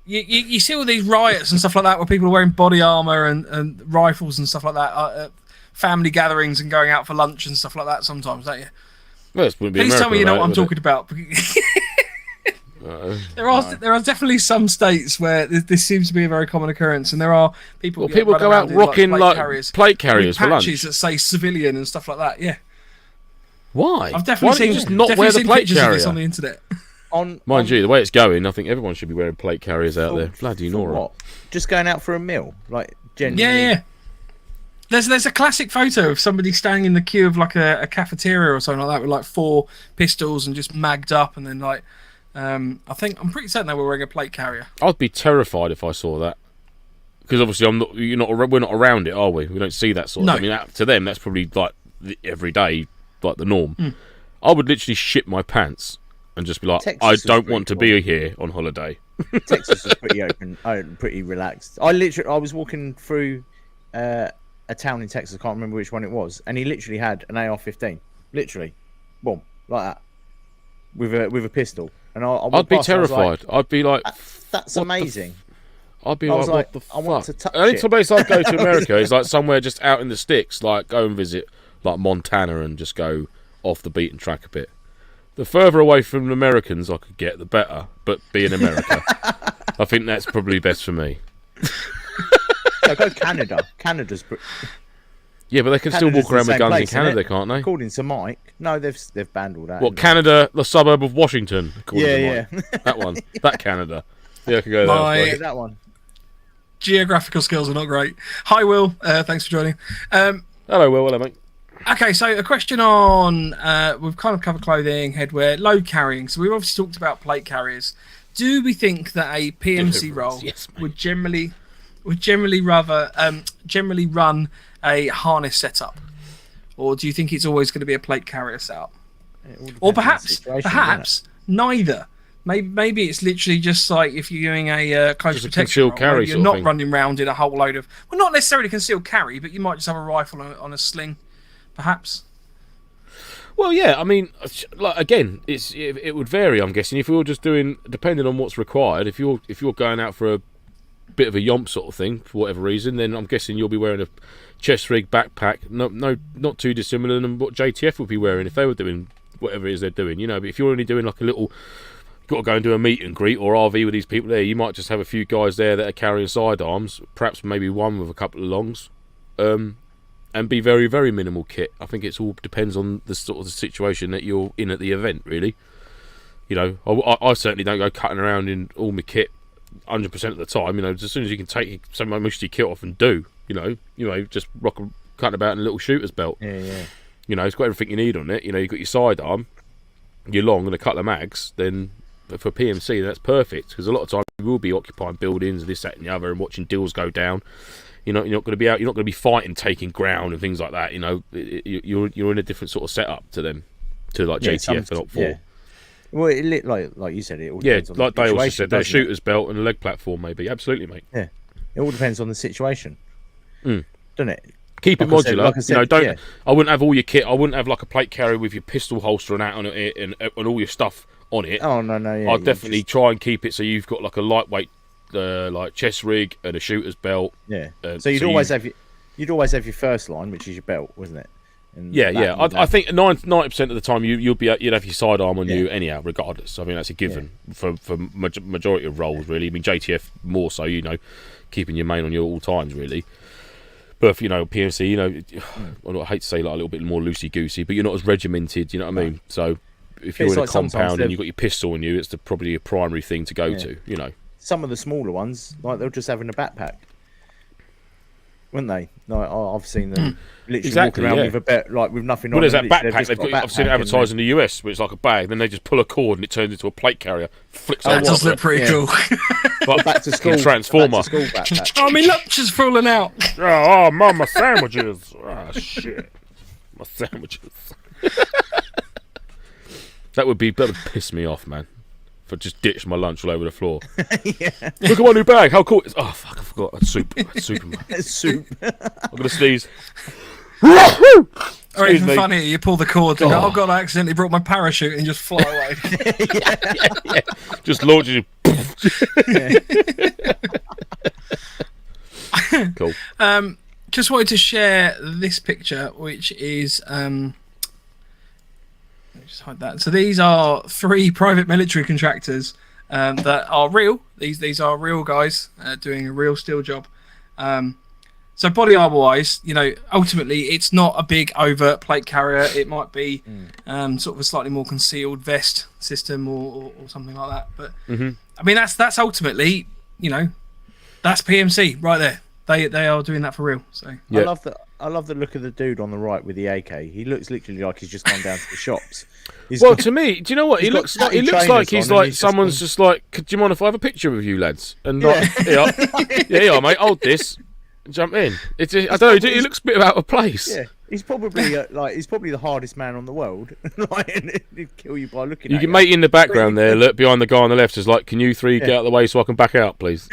you see all these riots and stuff like that where people are wearing body armor and rifles and stuff like that at family gatherings and going out for lunch and stuff like that. Sometimes, don't you? Well, this wouldn't be Please tell me you know what I'm American, talking about. would it? There are definitely some states where this seems to be a very common occurrence, and there are people. Well, people run go around out in, rocking plate like carriers plate carriers with for lunch. patches that say civilian and stuff like that. Yeah, Why? I've Why definitely don't seen you just not definitely wear the seen plate pictures of this carrier? on the internet. Mind you, the way it's going, I think everyone should be wearing plate carriers out there. Bloody For Nora. what? Just going out for a meal, like genuinely. Yeah. There's a classic photo of somebody standing in the queue of like a cafeteria or something like that with like 4 pistols and just magged up, and then like I'm pretty certain they were wearing a plate carrier. I'd be terrified if I saw that. Because obviously we're not around it, are we? We don't see that sort of No. thing. I mean, to them, that's probably like the everyday, like the norm. I would literally shit my pants and just be like, Texas I is don't pretty want to cool. be here on holiday. Texas is pretty open, pretty relaxed. I was walking through a town in Texas. I can't remember which one it was, and he literally had an AR-15, literally, boom, like that, with a pistol. And I walked I'd be past and I was terrified. I'd be like, That's what the amazing. I'd be I was like, like, what the fuck? I want to touch The only it. place I'd go to America is like somewhere just out in the sticks, like go and visit like Montana and just go off the beaten track a bit. The further away from the Americans I could get, the better. But be in America, I think that's probably best for me. So go Canada. Canada's Yeah, but they can still Canada's walk around the with same guns place, in Canada, innit? can't they? according to Mike. No, they've banned all that. What, Canada, the suburb of Washington? according to Yeah, Mike. That one. That Canada. Yeah, I could go there. I My- suppose. that one. Geographical skills are not great. Hi, Will. Thanks for joining. Hello, Will. Hello, mate. Okay, so a question on we've kind of covered clothing, headwear, load carrying. So we've obviously talked about plate carriers. Do we think that a PMC role Yes, mate. would generally run a harness setup, or do you think it's always going to be a plate carrier setup, It all depends or on the perhaps situation, doesn't it? perhaps neither? Maybe it's literally just like if you're doing a close Just a protection concealed role, carry where you're sort of not thing. running around in a whole load of, well, not necessarily concealed carry, but you might just have a rifle on a sling, perhaps. Well, yeah, I mean, like again, it would vary. I'm guessing if you're just doing, depending on what's required. If you're going out for a bit of a yomp sort of thing for whatever reason, then I'm guessing you'll be wearing a chest rig backpack. No, not too dissimilar than what JTF would be wearing if they were doing whatever it is they're doing. But if you're only doing like a little, got to go and do a meet and greet or RV with these people there, you might just have a few guys there that are carrying sidearms, perhaps maybe one with a couple of longs. and be very, very minimal kit. I think it's all depends on the sort of the situation that you're in at the event, really. You know, I certainly don't go cutting around in all my kit 100% of the time. You know, as soon as you can take some of your kit off and do, you know, just cutting about in a little shooter's belt. Yeah. You know, it's got everything you need on it. You know, you've got your sidearm, your long, and a couple of mags. Then for PMC, that's perfect, because a lot of times you will be occupying buildings, this, that, and the other, and watching deals go down. You're not going to be out. You're not going to be fighting, taking ground, and things like that. You know, you're in a different sort of setup to them, to like JTF and Okto8. Yeah. Well, like you said, it all Yeah, depends on like the they also situation, said, their doesn't it? shooter's belt and a leg platform, maybe. Absolutely, mate. Yeah, it all depends on the situation, doesn't it? Keep it Like I said- modular. like I said, you know, don't. yeah. I wouldn't have all your kit. I wouldn't have like a plate carrier with your pistol holster and out on it and all your stuff on it. Oh no, yeah. I'd definitely try and keep it so you've got like a lightweight, like chest rig and a shooter's belt. Yeah. So you'd always have your first line, which is your belt, wasn't it? And Yeah, that yeah. would I have- think 90% of the time you'd have your sidearm on you anyhow, regardless. I mean, that's a given for majority of roles, really. I mean, JTF more so, you know, keeping your main on you at all times, really. But if, you know, PMC, you know, I hate to say like a little bit more loosey goosey, but you're not as regimented. You know what I mean? So if you're It's in a like sometimes compound and they're- you've got your pistol on you, it's probably a primary thing to go to. You know. some of the smaller ones, like they'll just have in a backpack, wouldn't they? Like I've seen them literally Exactly, walking around yeah. with a bit, like with nothing Well, on. there's them, that literally, backpack. just got a I've seen it backpack and advertised in the US, where it's like a bag. Then they just pull a cord and it turns into a plate carrier. Flicks That over does it. look pretty Yeah. cool. Like back to school. fucking Transformer. Back to school backpack. Oh, my lunch is falling out. Oh, mama, sandwiches. Oh, shit. My sandwiches. That would piss me off, man. If I just ditched my lunch all over the floor. Look at my new bag. How cool it is. Oh, fuck, I forgot. I had soup. In my... Soup. I'm going to sneeze. Or Excuse even me. funnier, you pull the cord and go, oh god, I accidentally brought my parachute and just fly away. Yeah. Just launches you. Cool. Just wanted to share this picture, which is let me just hide that. So these are 3 private military contractors that are real. These are real guys doing a real steel job. So body armor wise, you know, ultimately it's not a big overt plate carrier. It might be sort of a slightly more concealed vest system or something like that. But I mean, that's ultimately, you know, that's PMC right there. They are doing that for real. So Yeah. I love the look of the dude on the right with the AK. He looks literally like he's just gone down to the shops. He's Well, got- to me, do you know what? He he's got looks snotty like trainers he's on and like he's just someone's gone- just like, do you mind if I have a picture of you, lads? And like, yeah, mate, hold this. Jump in. I don't know. He looks a bit out of place. yeah, he's probably he's probably the hardest man on the world. Like, and he'd kill you by looking. You at can mate in the background there, look behind the guy on the left is like, can you 3 get out of the way so I can back out, please?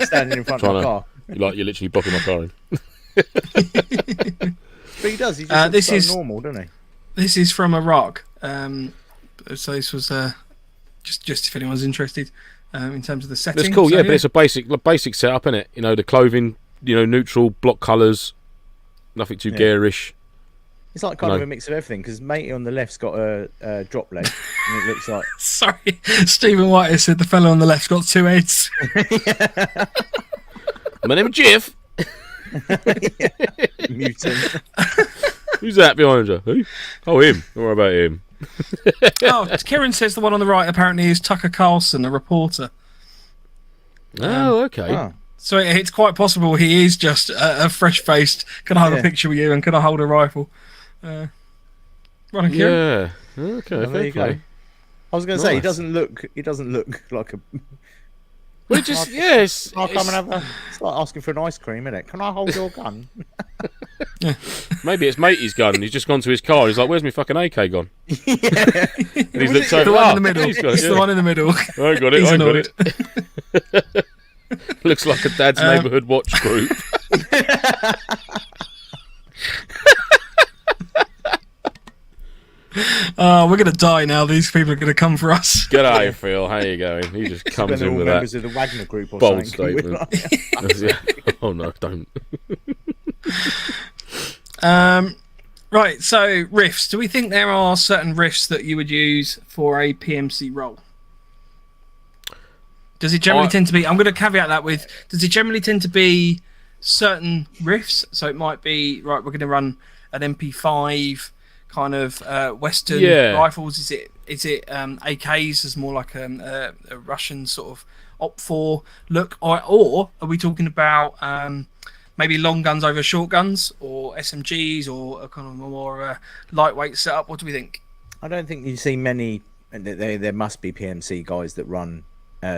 standing in front of the car. You're literally blocking my car in. But he does. He just this looks is- so normal, doesn't he? this is from Iraq. So this was just if anyone's interested in terms of the setting. It's cool, So, yeah, but it's a basic setup, isn't it? You know, the clothing, you know, neutral block colours, nothing too garish. It's like kind No. of a mix of everything because matey on the left's got a drop leg, and it looks like Sorry, Stephen White has said the fellow on the left's got 2 heads. My name is Jeff. mutant. Who's that behind you? Who? Oh, him. Don't worry about him. Oh, Kieran says the one on the right apparently is Tucker Carlson, a reporter. Oh, okay. Ah. So it's quite possible he is just a fresh-faced. Can I have a picture with you and can I hold a rifle? Right on, Kieran. Yeah. Okay. Well, there you fair go. play. I was going to say he Nice. doesn't look like a. Well, it just yes. I'll come and have a. It's like asking for an ice cream, isn't it? Can I hold your gun? Maybe it's matey's gun. He's just gone to his car. He's like, "Where's my fucking AK gone?" And he's looked The over. one "Ah, in the middle. he's got It's it, the yeah. one in the middle. I got it. He's I got annoyed. it. Looks like a dad's neighbourhood watch group. Oh, we're gonna die now. These people are gonna come for us. G'day, Phil. How you going? He just When comes they're in all with members that of the Wagner group or bold something. statement. Oh no, don't. Right. So riffs. Do we think there are certain riffs that you would use for a PMC role? Does it generally tend to be? I'm going to caveat that with. Does it generally tend to be certain riffs. So it might be right. We're going to run an MP5 kind of Western rifles. Is it AKs as more like a Russian sort of Op4 look, or are we talking about maybe long guns over short guns, or SMGs, or a kind of more lightweight setup? What do we think? I don't think you see many. There must be PMC guys that run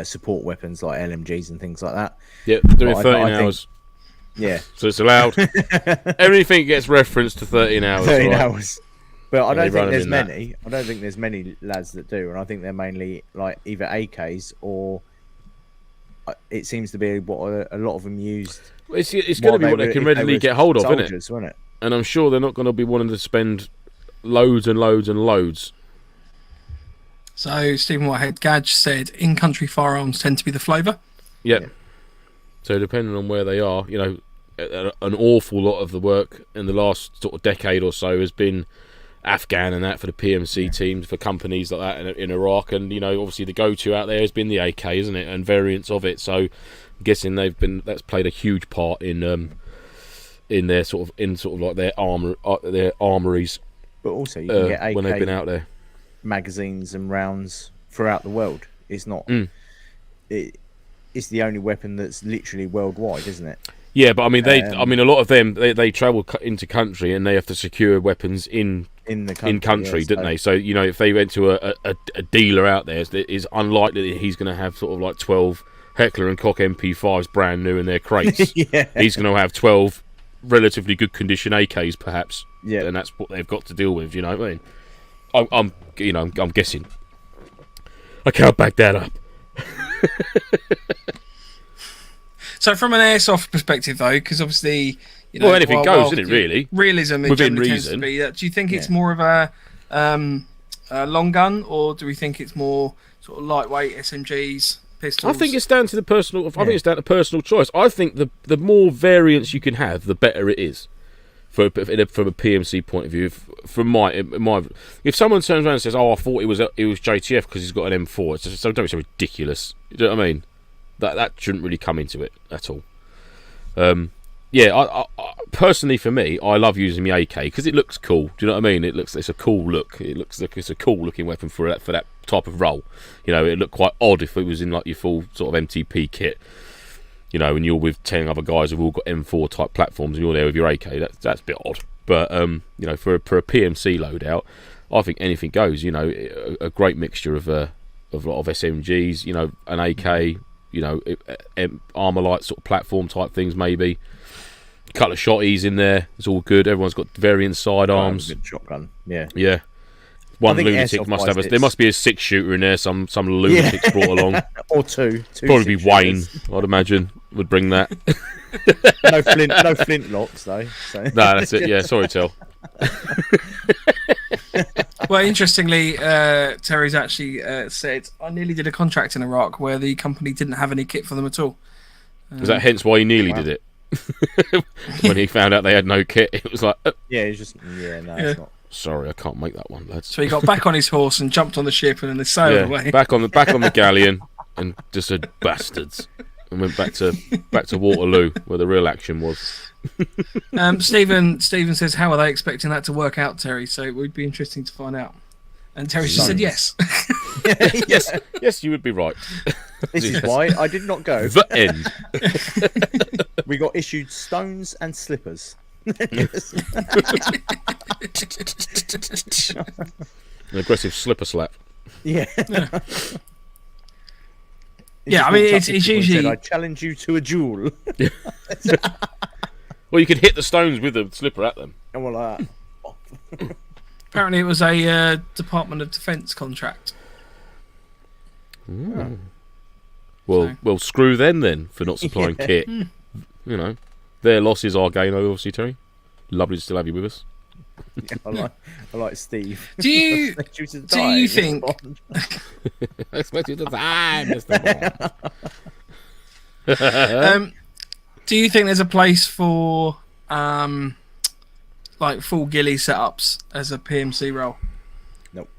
support weapons like LMGs and things like that. Yep, doing 13 hours. Yeah. So it's allowed. Everything gets referenced to 13 hours. 13 right? hours. But I don't think there's that. many. I don't think there's many lads that do, and I think they're mainly like either AKs or it seems to be what a lot of them used. It's going to be what they can readily get hold of, soldiers, isn't it? And I'm sure they're not going to be wanting to spend loads and loads and loads. So Stephen Whitehead Gadge said, in-country firearms tend to be the flavour. Yep. Yeah. So depending on where they are, you know, an awful lot of the work in the last sort of decade or so has been Afghan and that for the PMC teams, for companies like that in Iraq, and you know, obviously the go-to out there has been the AK, isn't it, and variants of it. So I'm guessing that's played a huge part in their sort of like their armories. But also you can get AK when they've been out there. Magazines and rounds throughout the world. It's not. It's the only weapon that's literally worldwide, isn't it? Yeah, but I mean, a lot of them they travel into country and they have to secure weapons in the country, don't they? So you know, if they went to a dealer out there, it's unlikely that he's going to have sort of like 12 Heckler and Koch MP5s brand new in their crates. Yeah. He's going to have 12 relatively good condition AKs, perhaps. Yeah, and that's what they've got to deal with. You know what I mean? I'm guessing. I can't back that up. So from an airsoft perspective, though, because obviously, you know, well, anything goes, isn't it? Really, realism within tends reason. to be that. Do you think it's more of a long gun, or do we think it's more sort of lightweight SMGs, pistols? I think it's down to the personal. I think it's down to personal choice. I think the more variants you can have, the better it is. From a PMC point of view, if someone turns around and says, "Oh, I thought it was JTF because he's got an M4," it's just so ridiculous. You know what I mean? That shouldn't really come into it at all. I personally, for me, I love using the AK because it looks cool. Do you know what I mean? It's a cool look. It looks like it's a cool looking weapon for that type of role. You know, it looked quite odd if it was in like your full sort of MTP kit. You know, and you're with 10 other guys who've all got M4 type platforms, and you're there with your AK. That's a bit odd. But you know, for a PMC loadout, I think anything goes. You know, a great mixture of a lot of SMGs. You know, an AK. You know, armor light sort of platform type things, maybe. A couple of shotties in there. It's all good. Everyone's got varying sidearms. Good shotgun. Yeah. Yeah. One lunatic must have there must be a 6-shooter in there. Some lunatic's brought along. Or two Probably be Wayne, I'd imagine, would bring that. no flint locks though. So. No, that's it. Yeah, sorry, Tel. Well, interestingly, Terry's actually said, I nearly did a contract in Iraq where the company didn't have any kit for them at all. Is that hence why he nearly did it? When he found out they had no kit, it was like... Yeah, it's just... it's not... Sorry, I can't make that one, lads. So he got back on his horse and jumped on the ship and then they sailed away. Back on the galleon and just said, bastards. And went back to Waterloo, where the real action was. Stephen says, how are they expecting that to work out, Terry? So it would be interesting to find out. And Terry just said yes. Yes, you would be right. This is why I did not go. The end. We got issued stones and slippers. An aggressive slipper slap. Yeah. Yeah, I mean, it's usually... I challenge you to a duel. Well, you could hit the stones with a slipper at them. And we're like... Apparently it was a Department of Defence contract. Ooh. Well, screw them then for not supplying kit. You know, their loss is our gain, obviously, Terry. Lovely to still have you with us. Yeah, I like Steve. Do you think... I expect you to die, Mr. Bond. Do you think there's a place for like full ghillie setups as a PMC role? Nope.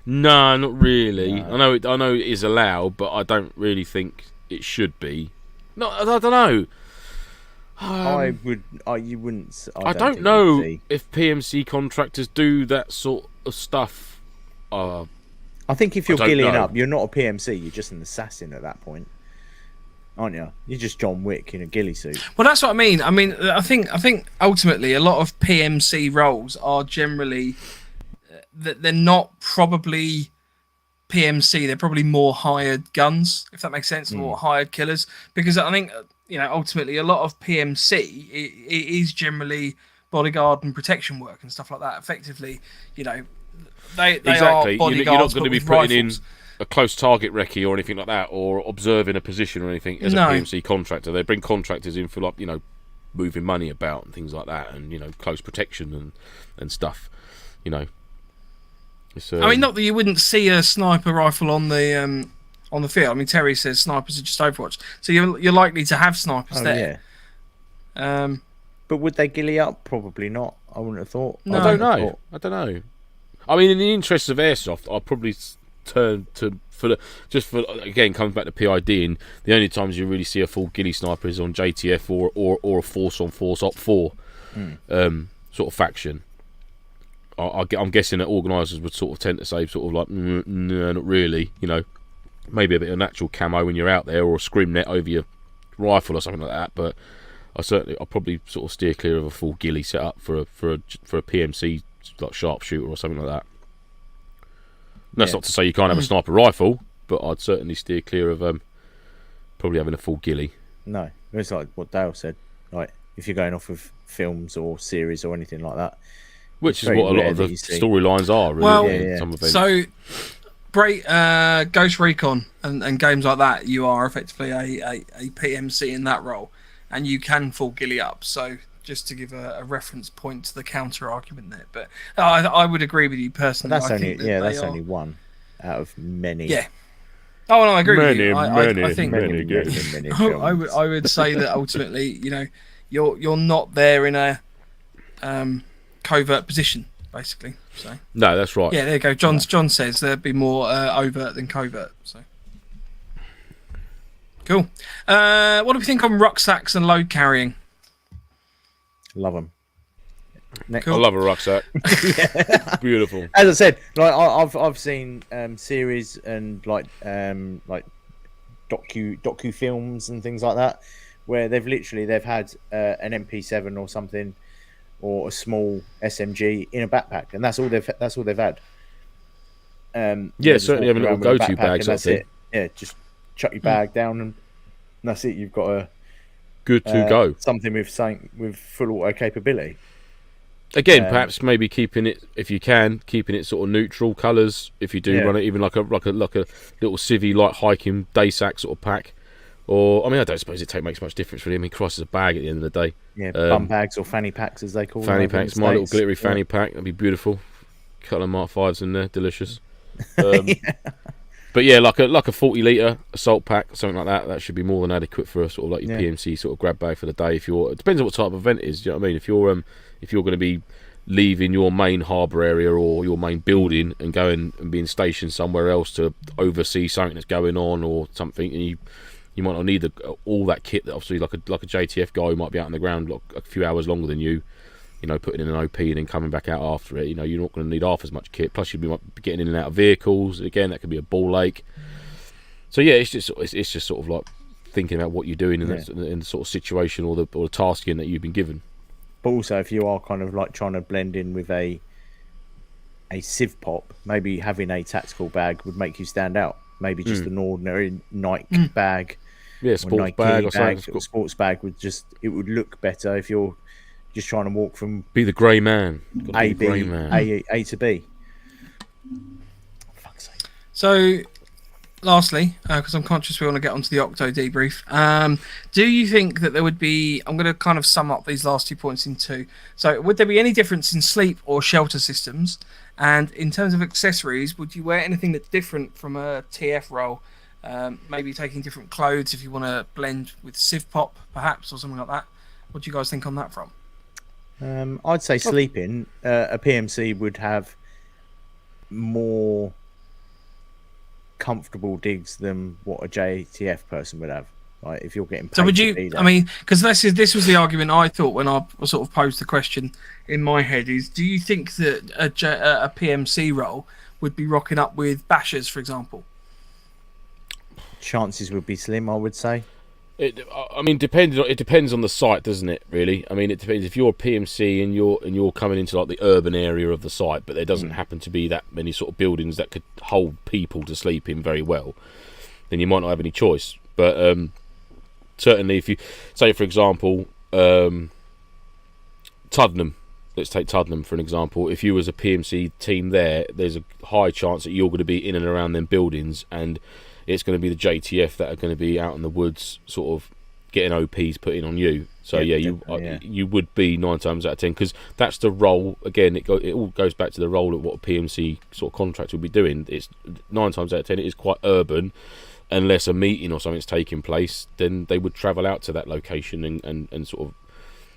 No, not really. No. I know it is allowed, but I don't really think it should be. No, I don't know. I would. You wouldn't. I don't think you'd know see. if PMC contractors do that sort of stuff. I think if you're don't gillying know. up, you're not a PMC. You're just an assassin at that point, aren't you? You're just John Wick in a ghillie suit. Well, that's what I mean. I think ultimately a lot of PMC roles are generally that they're not probably PMC. They're probably more hired guns, if that makes sense, more hired killers. Because I think ultimately a lot of PMC it is generally bodyguard and protection work and stuff like that. Effectively, they Exactly. are bodyguards. You're not going to be with putting rifles. in a close target recce or anything like that, or observing a position or anything as No. a PMC contractor. They bring contractors in for moving money about and things like that, and close protection and stuff. It's, I mean, not that you wouldn't see a sniper rifle on the field. I mean, Terry says snipers are just Overwatch, so you're likely to have snipers there. Yeah. But would they ghillie up? Probably not. I wouldn't have thought. No. I don't know. I mean, in the interests of airsoft, I'll probably turn to again comes back to PID, and the only times you really see a full ghillie sniper is on JTF or a force on force op 4 sort of faction. I'm guessing that organisers would sort of tend to say sort of like no, not really. Maybe a bit of natural camo when you're out there, or a scrim net over your rifle or something like that. But I'll probably sort of steer clear of a full ghillie setup for a PMC like sharpshooter or something like that. And that's not to say you can't have a sniper rifle, but I'd certainly steer clear of probably having a full ghillie. No, it's like what Dale said. Like if you're going off of films or series or anything like that, Which is very what a lot rare of that the you see. storylines are, really. Well, in some events. So, Ghost Recon and games like that, you are effectively a PMC in that role, and you can full ghillie up. So, just to give a reference point to the counter argument there, but I would agree with you personally. But that's I only think that that's they are- only one out of many. Yeah. Oh, no, I agree with you. Many, I think many. I would say that ultimately, you're not there in a covert position, basically. So No, that's right. yeah, there you go. John says there'd be more overt than covert. So cool. What do we think on rucksacks and load carrying? Love them. Cool. I love a rucksack. Beautiful. As I said, like I've seen series and like docu films and things like that, where they've had an MP7 or something, or a small SMG in a backpack, and that's all they've had. Yeah, certainly having little go-to bags. That's it. Yeah, just chuck your bag down, and that's it. You've got a Good to go. something with full auto capability. Again, perhaps maybe keeping it, if you can, keeping it sort of neutral colours. If you do run it, even like a little civvy light hiking day sack sort of pack. Or I don't suppose it makes much difference really. I mean, Christ is a bag at the end of the day. Yeah, bum bags or fanny packs as they call them. Fanny packs, my little glittery fanny pack. That'd be beautiful. Couple of Mark 5s in there, delicious. But yeah, like a 40-litre assault pack, something like that. That should be more than adequate for a sort of like your PMC sort of grab bag for the day. It depends on what type of event it is. Do you know what I mean? If you're going to be leaving your main harbour area or your main building and going and being stationed somewhere else to oversee something that's going on or something, and you might not need all that kit that obviously like a JTF guy who might be out on the ground like a few hours longer than you, putting in an OP and then coming back out after it. You're not going to need half as much kit. Plus, you'd be getting in and out of vehicles. Again, that could be a ball lake. So yeah, it's just sort of like thinking about what you're doing in the sort of situation or the tasking that you've been given. But also, if you are kind of like trying to blend in with a civ pop, maybe having a tactical bag would make you stand out. Maybe just an ordinary Nike bag, sports bag or something. Sports bag would look better if you're just trying to walk from Be the grey man. A to B. Fuck's sake. So, lastly, because I'm conscious we want to get onto the Okto debrief, do you think that there would be... I'm going to kind of sum up these last 2 points in two. So, would there be any difference in sleep or shelter systems? And in terms of accessories, would you wear anything that's different from a TF role? Maybe taking different clothes if you want to blend with civ pop, perhaps, or something like that. What do you guys think on that front? I'd say sleeping. A PMC would have more comfortable digs than what a JTF person would have. Like if you're getting paid So would to be you? there. I mean, because this was the argument I thought when I sort of posed the question in my head: is do you think that a PMC role would be rocking up with bashers, for example? chances would be slim, I would say. I mean, it depends on the site, doesn't it? Really, I mean, it depends. If you're a PMC and you're coming into like the urban area of the site, but there doesn't happen to be that many sort of buildings that could hold people to sleep in very well, then you might not have any choice. But certainly, if you say, for example, Tuddenham. Let's take Tuddenham for an example. If you was a PMC team there's a high chance that you're going to be in and around them buildings, and it's going to be the JTF that are going to be out in the woods, sort of getting OPs put in on you. So you would be 9 times out of 10, because that's the role. Again, it all goes back to the role of what a PMC sort of contract would be doing. It's 9 times out of 10, it is quite urban. Unless a meeting or something's taking place, then they would travel out to that location and sort of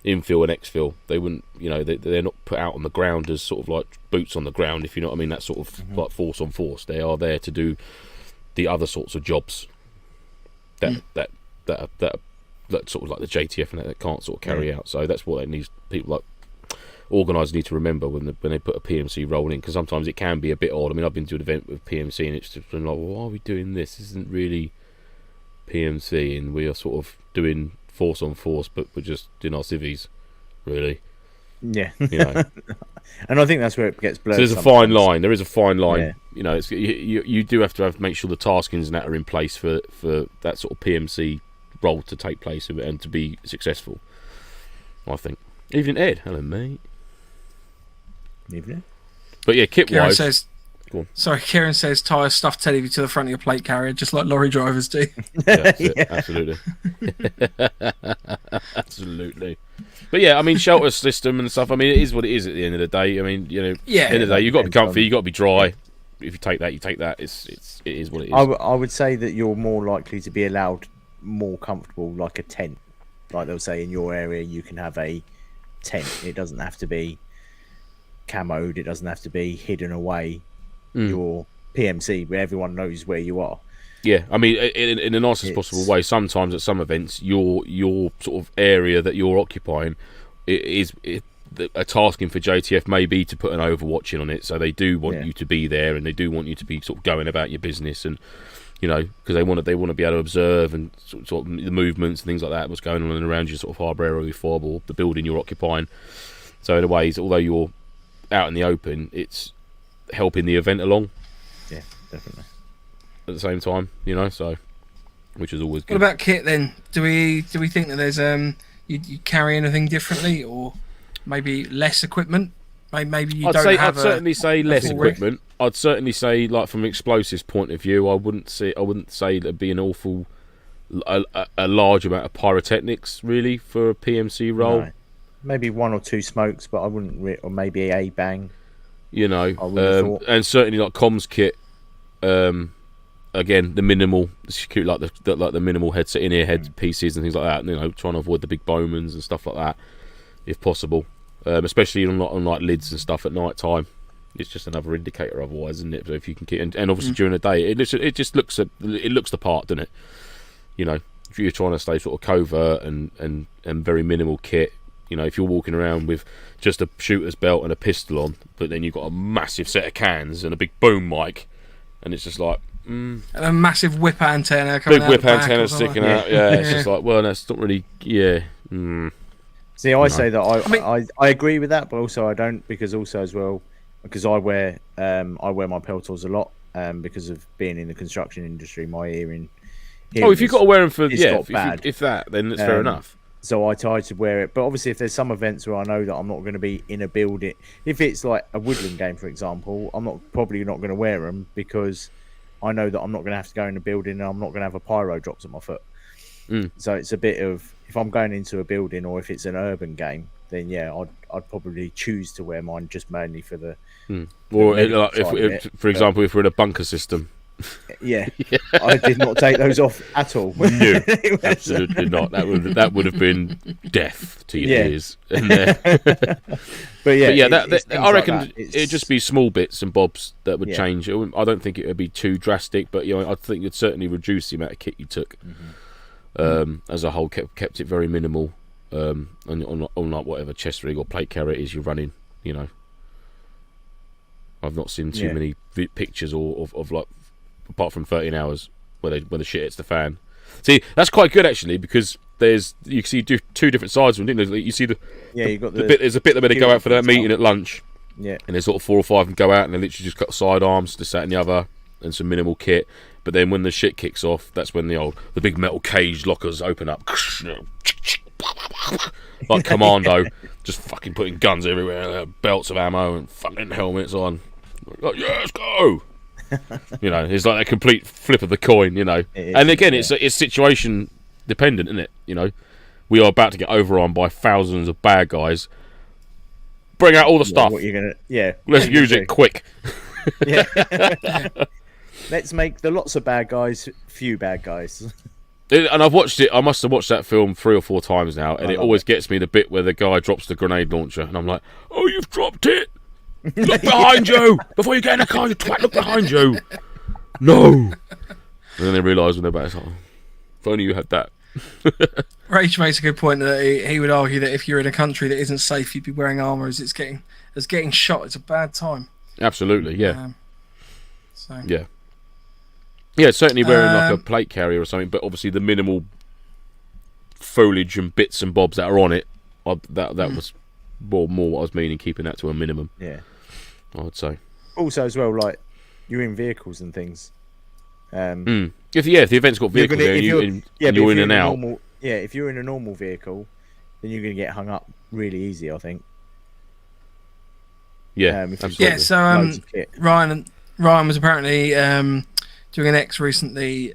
infill and exfill. They wouldn't, they're not put out on the ground as sort of like boots on the ground, if you know what I mean. That sort of like force on force. They are there to do the other sorts of jobs that sort of like the JTF and that can't sort of carry out. So that's what people like organisers need to remember when they put a PMC role in, because sometimes it can be a bit odd. I mean, I've been to an event with PMC and it's just been like, well, why are we doing this? This isn't really PMC, and we are sort of doing force on force, but we're just in our civvies, really. Yeah. And I think that's where it gets blurred. So there's sometimes. a fine line. There is a fine line. Yeah. It's you do have to make sure the taskings and that are in place for that sort of PMC role to take place and to be successful, I think. Evening, Ed. Hello, mate. Evening. But yeah, kit Kieran wise. says, Kieran says, tie a stuffed teddy to the front of your plate carrier, just like lorry drivers do. That's it, absolutely. Absolutely. But yeah, I mean, shelter system and stuff, I mean, it is what it is at the end of the day. I mean, at the end of the day, you've got to be comfy, you've got to be dry. If you take that, you take that. It is what it is. I would say that you're more likely to be allowed more comfortable, like a tent. Like they'll say in your area, you can have a tent. It doesn't have to be camoed. It doesn't have to be hidden away. Your PMC, where everyone knows where you are. Yeah, I mean, in the nicest possible way. Sometimes at some events, your sort of area that you're occupying a tasking for JTF may be to put an overwatching on it. So they do want you to be there, and they do want you to be sort of going about your business, and because they want to be able to observe and sort of the movements and things like that, what's going on around your sort of harbour area, fob, or the building you're occupying. So in a way, although you're out in the open, it's helping the event along. Yeah, definitely. At the same time, so which is always good. What about kit then? Do we think that there's you carry anything differently, or maybe less equipment? Maybe you I'd certainly say less equipment. I'd certainly say, like, from an explosives point of view, I wouldn't say there'd be an awful a large amount of pyrotechnics really for a PMC role. No. Maybe 1 or 2 smokes, but I wouldn't. Or maybe a bang. And certainly like comms kit. Again, the minimal security, like the minimal headset, in-ear head pieces and things like that. Trying to avoid the big Bowmans and stuff like that, if possible. Especially on like lids and stuff at night time. It's just another indicator otherwise, isn't it? So if you can keep, and obviously during the day, it just looks the part, doesn't it? If you're trying to stay sort of covert and very minimal kit. If you're walking around with just a shooter's belt and a pistol on, but then you've got a massive set of cans and a big boom mic, and it's just like... And a massive whip antenna coming out. Big whip antenna sticking out, It's just like, well, that's not really... See, I say that I agree with that, but also I don't, because also as well, because I wear my peltors a lot, because of being in the construction industry, my hearing if you've got to wear them for... if that, then it's fair enough. So I try to wear it, but obviously if there's some events where I know that I'm not going to be in a building, if it's like a woodland game, for example, I'm probably not going to wear them, because I know that I'm not going to have to go in a building and I'm not going to have a pyro drops at my foot. So it's a bit of, if I'm going into a building or if it's an urban game, then I'd probably choose to wear mine just mainly for the... Or if for example, if we're in a bunker system. I did not take those off at all. No, absolutely not. That would have been death to your ears. But I reckon it'd just be small bits and bobs that would change. I don't think it would be too drastic, but I think it'd certainly reduce the amount of kit you took. as a whole, kept it very minimal. And on like whatever chest rig or plate carrier it is you're running, you know. I've not seen too many pictures of like, apart from 13 hours where the shit hits the fan. See, that's quite good actually, because you can see two different sides of them, didn't you? You see you got the bit. There's a bit that they go out for that meeting at lunch. Yeah. And there's sort of 4 or 5 of them go out and they literally just cut sidearms, this, that, and the other, and some minimal kit. But then when the shit kicks off, that's when the big metal cage lockers open up, like Commando, just fucking putting guns everywhere, belts of ammo and fucking helmets on. Like, yeah, let's go. You know, it's like a complete flip of the coin, you know. And again, it's situation dependent, isn't it? You know, we are about to get overrun by thousands of bad guys. Bring out all the stuff. What you're gonna, Let's use it quick. Yeah. Let's make the lots of bad guys few bad guys. And I've watched it. I must have watched that film 3 or 4 times now, and it always gets me the bit where the guy drops the grenade launcher, and I'm like, "Oh, you've dropped it! Look behind you before you get in the car, you twat! Look behind you! No!" And then they realise when they're back, it's like, if only you had that. Rach makes a good point that he would argue that if you're in a country that isn't safe, you'd be wearing armour as getting shot. It's a bad time. Absolutely, yeah. So yeah, certainly wearing like a plate carrier or something, but obviously the minimal foliage and bits and bobs that are on it, that was more what I was meaning, keeping that to a minimum. Yeah, I would say. Also, as well, like you're in vehicles and things. If the event's got vehicles there and you're in and out. If you're in a normal vehicle, then you're going to get hung up really easy, I think. Yeah, absolutely. Yeah. So Ryan was apparently doing an X recently.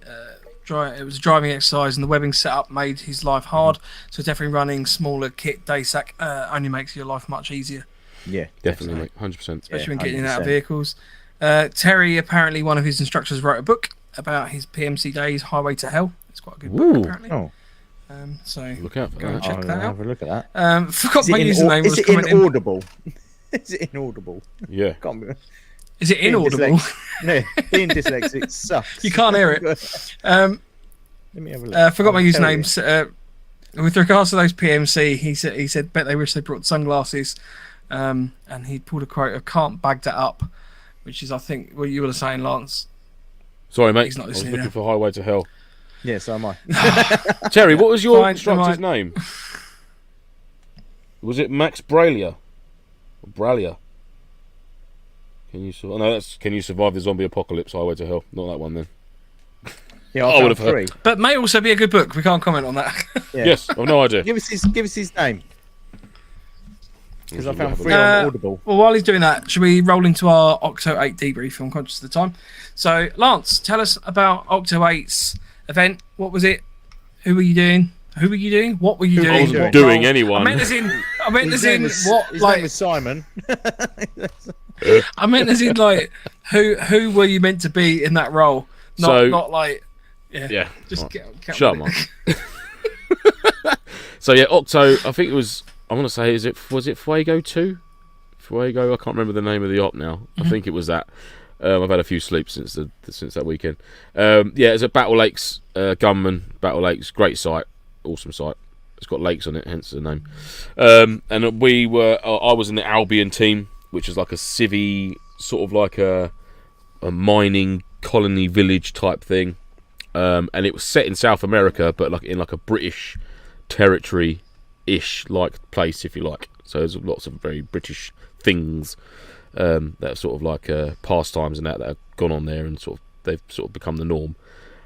It was a driving exercise, and the webbing setup made his life hard. So definitely running smaller kit day sack only makes your life much easier. Yeah, definitely, 100%. Especially when getting in and out of vehicles. Terry, apparently one of his instructors, wrote a book about his PMC days, Highway to Hell. It's quite a good book, apparently. Oh. So look out for go and check that out. Have a look at that. Forgot my username. Is it inaudible? Is it inaudible? Yeah. Is it inaudible? No, being dyslexic sucks. You can't hear it. Let me have a look. Forgot my username. With regards to those PMC, he said, bet they wish they brought sunglasses. And he pulled a quote of "can't bag that up," which is, I think, what you were saying, Lance. Sorry, mate. He's not I was listening looking now. for Highway to Hell. Yeah, so am I. Terry, what was your Fine, instructor's name? Was it Max Bralia? Bralia? Can you survive the zombie apocalypse? Highway to Hell. Not that one then. Yeah, I would have three. But may also be a good book. We can't comment on that. Yeah. Yes, I've no idea. Give us his name. Because I found 3 on Audible. Well, while he's doing that, should we roll into our Okto8 debrief? I'm conscious of the time. So, Lance, tell us about Okto8's event. What was it? Who were you doing? What were you doing? I wasn't What doing role? anyone. I meant as in His name was Simon. I meant as in like who were you meant to be in that role? Not like Just right. get Shut up, man. So yeah, Okto. I think it was. I want to say, was it Fuego 2? Fuego. I can't remember the name of the op now. Mm-hmm. I think it was that. I've had a few sleeps since that weekend. It's a Battle Lakes gunman. Battle Lakes, great site, awesome site. It's got lakes on it, hence the name. And I was in the Albion team, which is like a civvy, sort of like a mining colony village type thing. And it was set in South America, but like in like a British territory-ish like place, if you like. So there's lots of very British things that are sort of like pastimes and that have gone on there, and they've sort of become the norm.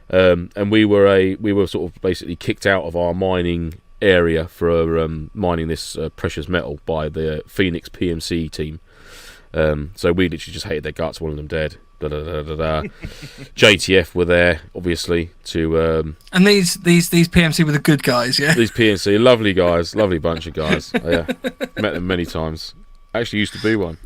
And we were sort of basically kicked out of our mining area for mining this precious metal by the Phoenix PMC team. So we literally just hated their guts, wanted them dead. JTF were there, obviously, to and these PMC were the good guys, yeah. These PMC, lovely guys, lovely bunch of guys. Yeah, met them many times. Actually, used to be one.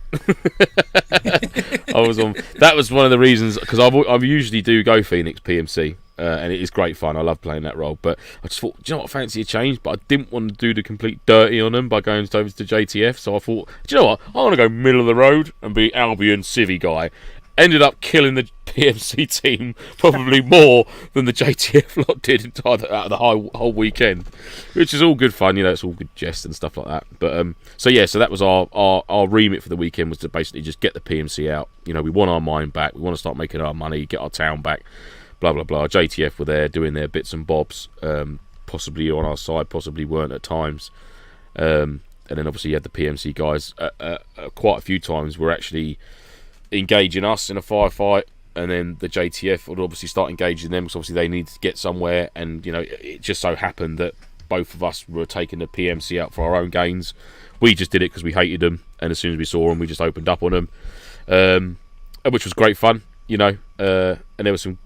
I was on. That was one of the reasons, because I usually do go Phoenix PMC, and it is great fun. I love playing that role. But I just thought, do you know what, I fancy a change, but I didn't want to do the complete dirty on them by going over to JTF. So I thought, do you know what, I want to go middle of the road and be Albion civvy guy. ended up killing the PMC team probably more than the JTF lot did out of the whole weekend, which is all good fun. It's all good jest and stuff like that. But so that was our remit for the weekend, was to basically just get the PMC out. We want our mine back. We want to start making our money, get our town back. Blah blah blah. JTF were there doing their bits and bobs, possibly on our side, possibly weren't at times. And then obviously you had the PMC guys quite a few times were actually engaging us in a firefight, and then the JTF would obviously start engaging them, because obviously they need to get somewhere, and it just so happened that both of us were taking the PMC out for our own gains. We just did it because we hated them, and as soon as we saw them we just opened up on them, which was great fun, and there was some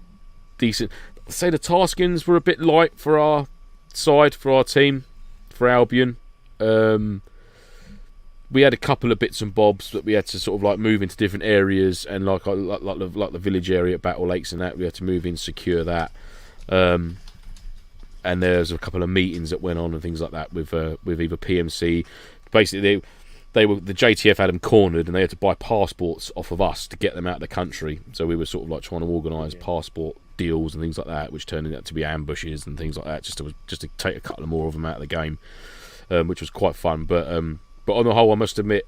decent, I'd say the taskings were a bit light for our side, for our team, for Albion. We had a couple of bits and bobs that we had to sort of like move into different areas, and like the village area at Battle Lakes and that, we had to move in, secure that. And there's a couple of meetings that went on and things like that with either PMC. Basically, the JTF had them cornered, and they had to buy passports off of us to get them out of the country. So we were sort of like trying to organise passport deals and things like that, which turned out to be ambushes and things like that, just to take a couple more of them out of the game, which was quite fun. But on the whole, I must admit,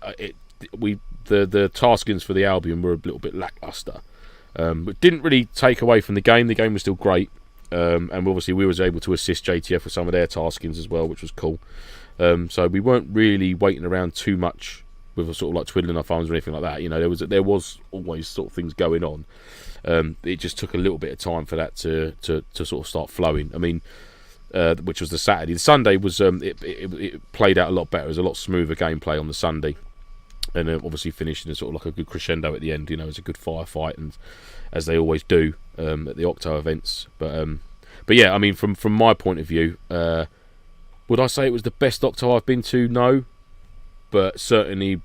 the taskings for the Albion were a little bit lacklustre. But didn't really take away from the game. The game was still great, and obviously we was able to assist JTF with some of their taskings as well, which was cool. So we weren't really waiting around too much with a sort of like twiddling our thumbs or anything like that. There was always sort of things going on. It just took a little bit of time for that to sort of start flowing. I mean, which was the Saturday. The Sunday was it played out a lot better. It was a lot smoother gameplay on the Sunday, and obviously finished in a sort of like a good crescendo at the end. It was a good firefight, and as they always do at the Okto events. But yeah, I mean, from my point of view, would I say it was the best Okto I've been to? No, but certainly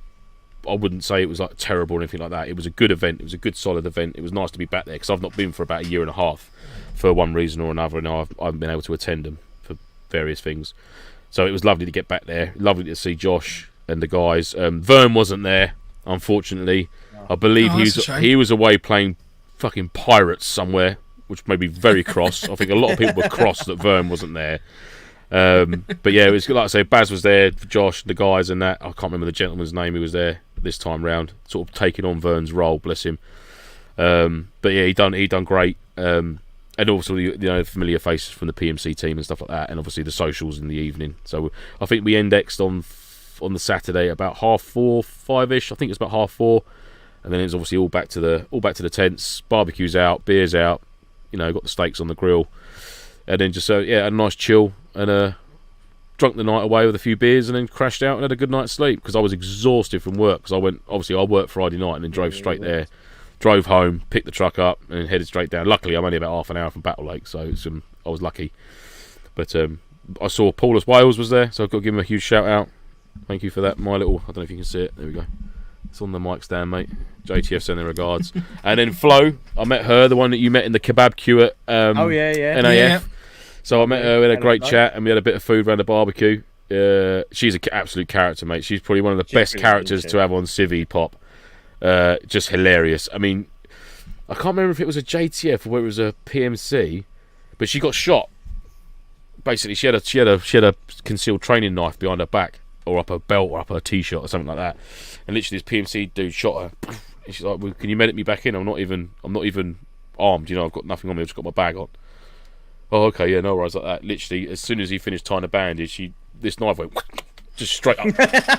I wouldn't say it was like terrible or anything like that. It was a good event. It was a good solid event. It was nice to be back there, because I've not been for about a year and a half for one reason or another, and I haven't been able to attend them for various things. So it was lovely to get back there. Lovely to see Josh and the guys. Vern wasn't there, unfortunately. I believe he was away playing fucking pirates somewhere, which made me very cross. I think a lot of people were cross that Vern wasn't there. But yeah, it was like I say, Baz was there, Josh, the guys, and that. I can't remember the gentleman's name who was there this time round, sort of taking on Vern's role, bless him. But yeah, he done great. And also the familiar faces from the PMC team and stuff like that, and obviously the socials in the evening. So I think we indexed on the Saturday about 4:30, 5ish. I think it's about 4:30, and then it's obviously all back to the tents, barbecues out, beers out. Got the steaks on the grill, and then just a nice chill, and drunk the night away with a few beers, and then crashed out and had a good night's sleep, because I was exhausted from work. Because I worked Friday night and then drove straight there. Drove home, picked the truck up, and headed straight down. Luckily, I'm only about half an hour from Battle Lake, so I was lucky. But I saw Paulus Wales was there, so I've got to give him a huge shout out. Thank you for that, I don't know if you can see it. There we go. It's on the mic stand, mate. JTF sending regards. And then Flo, I met her, the one that you met in the kebab queue at NAF. Yeah. So I met her, we had a great chat, and we had a bit of food around the barbecue. She's an absolute character, mate. She's probably one of the best characters to have on Civvy Pop. Just hilarious. I mean, I can't remember if it was a JTF or whether it was a PMC, but she got shot. Basically, she had a concealed training knife behind her back, or up her belt, or up her t-shirt, or something like that. And literally, this PMC dude shot her. And she's like, well, "Can you medic me back in? I'm not even armed. I've got nothing on me. I've just got my bag on." Oh, okay, yeah, no worries like that. Literally, as soon as he finished tying the bandage, this knife went just straight up,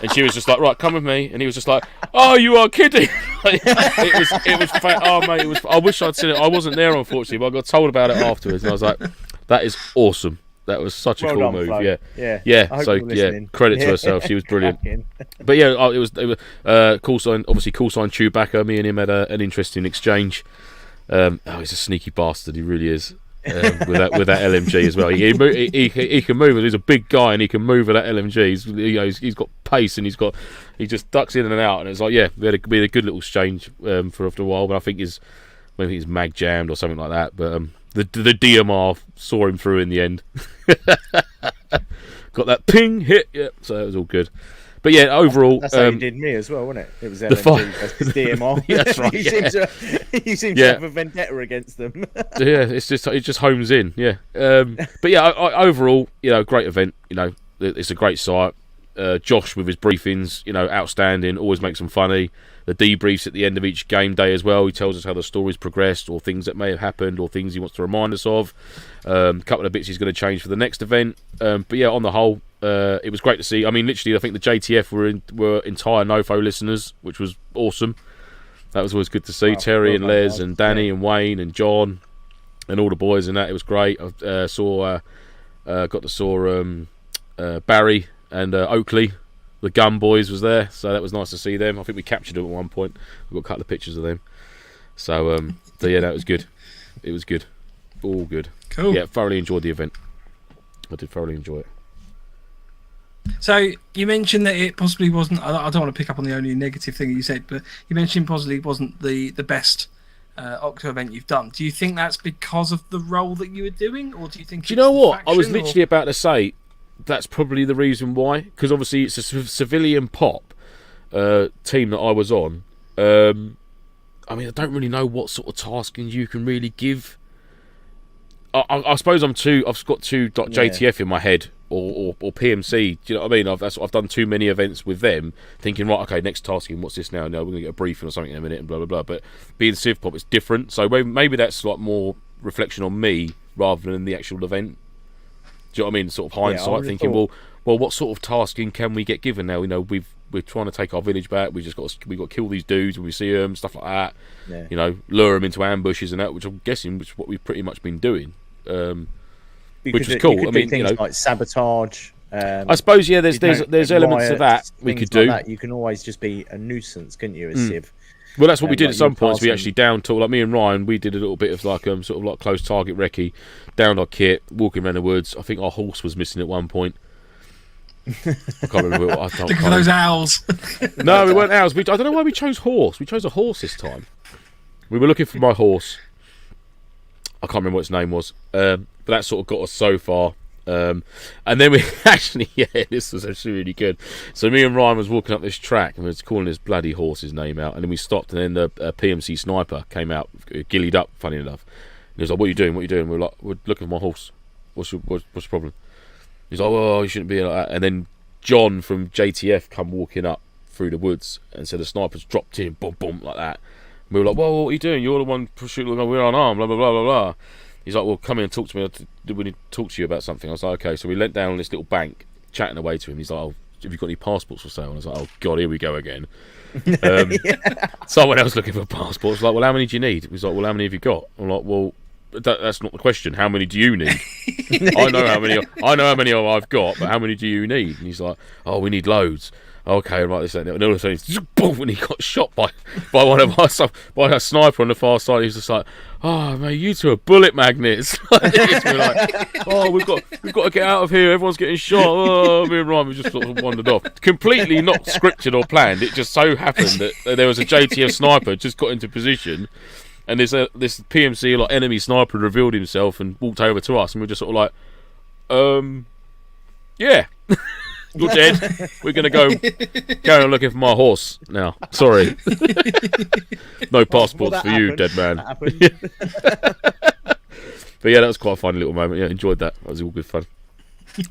and she was just like, "Right, come with me," and he was just like, "Oh, you are kidding!" it was oh mate, it was. I wish I'd seen it. I wasn't there, unfortunately, but I got told about it afterwards, and I was like, "That is awesome. That was such a cool move." Flo. Yeah. So credit to herself. She was brilliant. But yeah, it was call sign. Obviously, call sign Chewbacca. Me and him had an interesting exchange. He's a sneaky bastard. He really is. With that LMG as well. He can move. He's a big guy and he can move with that LMG. He's got pace, and he just ducks in and out. And it's like, yeah, we had a good little exchange for after a while. But I think he's mag jammed or something like that. But the DMR saw him through in the end. Got that ping hit. Yeah, so that was all good. But yeah, overall, That's how you did me as well, wasn't it? It was LMG fight- versus DMR. Yeah, that's right, You seem to Yeah. have a vendetta against them. yeah, it just homes in. Yeah, but yeah, overall, great event. It's a great site. Josh with his briefings, outstanding. Always makes them funny. The debriefs at the end of each game day as well. He tells us how the story's progressed, or things that may have happened, or things he wants to remind us of. A couple of bits he's going to change for the next event. But yeah, on the whole, it was great to see. I mean, literally, I think the JTF were entire NoFo listeners, which was awesome. That was always good to see. Terry and Les and Danny and Wayne and John and all the boys in that. It was great. I got to saw Barry and Oakley. The Gun Boys was there, so that was nice to see them. I think we captured them at one point. We've got a couple of pictures of them. So yeah, that was good. It was good. All good. Cool. Yeah, thoroughly enjoyed the event. I did thoroughly enjoy it. So you mentioned that it possibly wasn't. I don't want to pick up on the only negative thing you said, but you mentioned possibly wasn't the best Okto event you've done. Do you think that's because of the role that you were doing, or do you think? Do you know what? I was faction, literally about to say that's probably the reason why. Because obviously it's a civilian pop team that I was on. I mean, I don't really know what sort of tasking you can really give. I suppose I've got two JTF in my head, or PMC. Do you know what I mean? I've done too many events with them, thinking, right, okay, next tasking, what's this now? No, we're gonna get a briefing or something in a minute, and blah blah blah. But being Civ Pop, it's different. So maybe that's like more reflection on me rather than the actual event. Do you know what I mean? Sort of hindsight, thinking, well, what sort of tasking can we get given now? We're trying to take our village back. We got to kill these dudes when we see them, stuff like that. Yeah. Lure them into ambushes and that, which I'm guessing is what we've pretty much been doing. Which is You cool. could I mean, do things like sabotage. I suppose there's elements of that we could do. Like that. You can always just be a nuisance, couldn't you? As Civ. Well, that's what we did like at some points. We passing- actually down to, like me and Ryan, we did a little bit of like sort of like close target recce, downed our kit, walking around the woods. I think our horse was missing at one point. I can't remember. Looking for those owls. No, we weren't owls. I don't know why we chose horse. We chose a horse this time. We were looking for my horse. I can't remember what its name was. But that sort of got us so far. And then we actually, this was actually really good. So me and Ryan was walking up this track and we was calling this bloody horse's name out. And then we stopped, and then the PMC sniper came out, gillied up, funny enough. And he was like, "What are you doing? What are you doing?" We were like, "We're looking for my horse. What's the problem?" He's like, "Oh, you shouldn't be like that." And then John from JTF come walking up through the woods, and so the snipers dropped in, boom, boom, like that. And we were like, "Whoa, what are you doing? You're the one shooting. We're unarmed, blah blah blah blah blah." He's like, "Well, come in and talk to me. We need to talk to you about something." I was like, "Okay." So we leant down on this little bank, chatting away to him. He's like, "Oh, have you got any passports for sale?" And I was like, "Oh God, here we go again." Someone else looking for passports. Like, "Well, how many do you need?" He's like, "Well, how many have you got?" I'm like, "Well, that's not the question. How many do you need?" I know how many I've got, but how many do you need? And he's like, "Oh, we need loads." Okay, right, this and all of a sudden, boom, and he got shot by one of us, by a sniper on the far side. He was just like, "Oh, mate, you two are bullet magnets." We're like, "Oh, we've got to get out of here. Everyone's getting shot." Oh, me and Ryan, we just sort of wandered off. Completely not scripted or planned. It just so happened that there was a JTF sniper just got into position, and this PMC like enemy sniper revealed himself and walked over to us, and we were just sort of like, yeah. You're dead. We're going to go on looking for my horse now. Sorry. No passports for you, dead man. But yeah, that was quite a funny little moment. Yeah, enjoyed that. That was all good fun.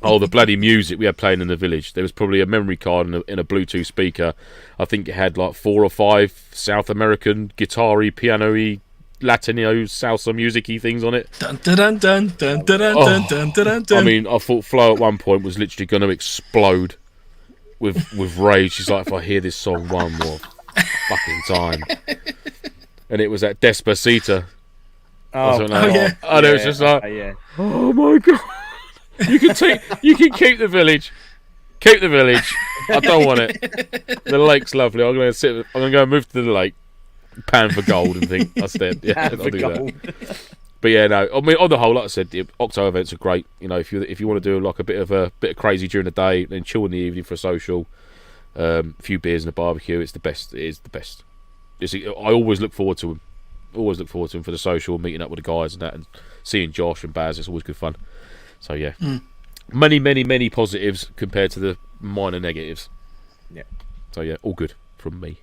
Oh, the bloody music we had playing in the village. There was probably a memory card in a Bluetooth speaker. I think it had like 4 or 5 South American guitar-y, piano-y, Latino, salsa music-y things on it. Dun, dun, dun, dun, dun, dun, dun, dun, dun, dun. I mean, I thought Flo at one point was literally going to explode with rage. She's like, "If I hear this song one more fucking time," and it was that Despacito. Oh, yeah. And it was just like, "Oh my God, you can keep the village. Keep the village. I don't want it. The lake's lovely. I'm gonna go and move to the lake, pan for gold, and think that's dead." Yeah, I'll do that. But yeah, no. I mean, on the whole, like I said, the Okto events are great. If you want to do like a bit of crazy during the day, then chill in the evening for a social, a few beers and a barbecue. It's the best. It is the best. I always look forward to them. Always look forward to them for the social, meeting up with the guys and that, and seeing Josh and Baz. It's always good fun. So yeah, many positives compared to the minor negatives. Yeah. So yeah, all good from me.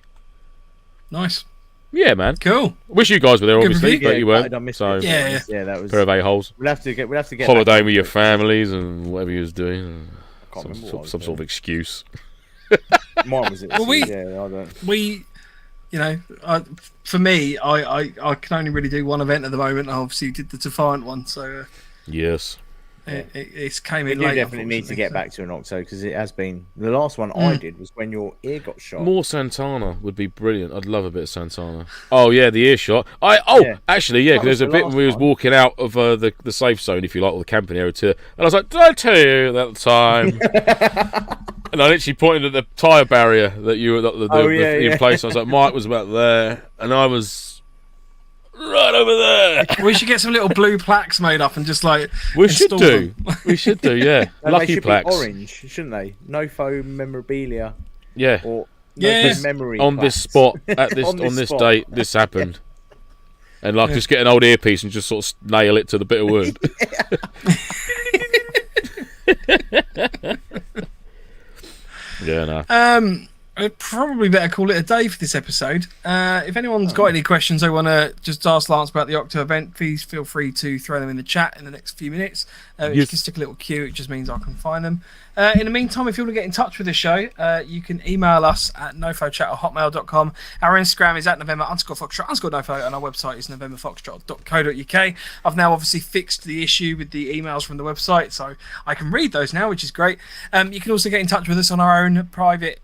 Nice. Yeah, man. Cool. Wish you guys were there, Good obviously, review. but you weren't. I missed So it. Yeah. Yeah, that was. pair of a-holes. We'll have to get. Holidaying back with your into it. families and whatever you was doing. I can't remember what I was Some sort of doing. excuse. Mine was it. Well, we- yeah, I don't. We, you know, for me, I can only really do one event at the moment. I obviously did the Defiant one, so Yes. it's came We in do late. definitely need to get back to an Okto because it has been the last one I did was when your ear got shot. More Santana would be brilliant. I'd love a bit of Santana. Oh yeah, the earshot. Actually, yeah, That because was there's a the bit last when we was one. walking out of the safe zone, if you like, or the camping area, and I was like, "Did I tell you that time?" And I literally pointed at the tyre barrier that you were in place. I was like, Mike was about there, and I was right over there. We should get some little blue plaques made up and just like We should install do. them. We should do. Yeah, No, they lucky should plaques. be orange, shouldn't they? NoFo memorabilia Yeah, or Yes. NoFo memory on this plaques. spot at this On on this this spot. date, this happened. And like just get an old earpiece and just sort of nail it to the bit of wood. Yeah, no. I'd probably better call it a day for this episode. If anyone's got any questions they want to just ask Lance about the Okto event, please feel free to throw them in the chat in the next few minutes. If you Yes. can stick a little queue, it just means I can find them. In the meantime, if you want to get in touch with the show, you can email us at nofochat@hotmail.com. Our Instagram is at November_Foxtrot_NoFo, and our website is novemberfoxtrot.co.uk. I've now obviously fixed the issue with the emails from the website, so I can read those now, which is great. You can also get in touch with us on our own private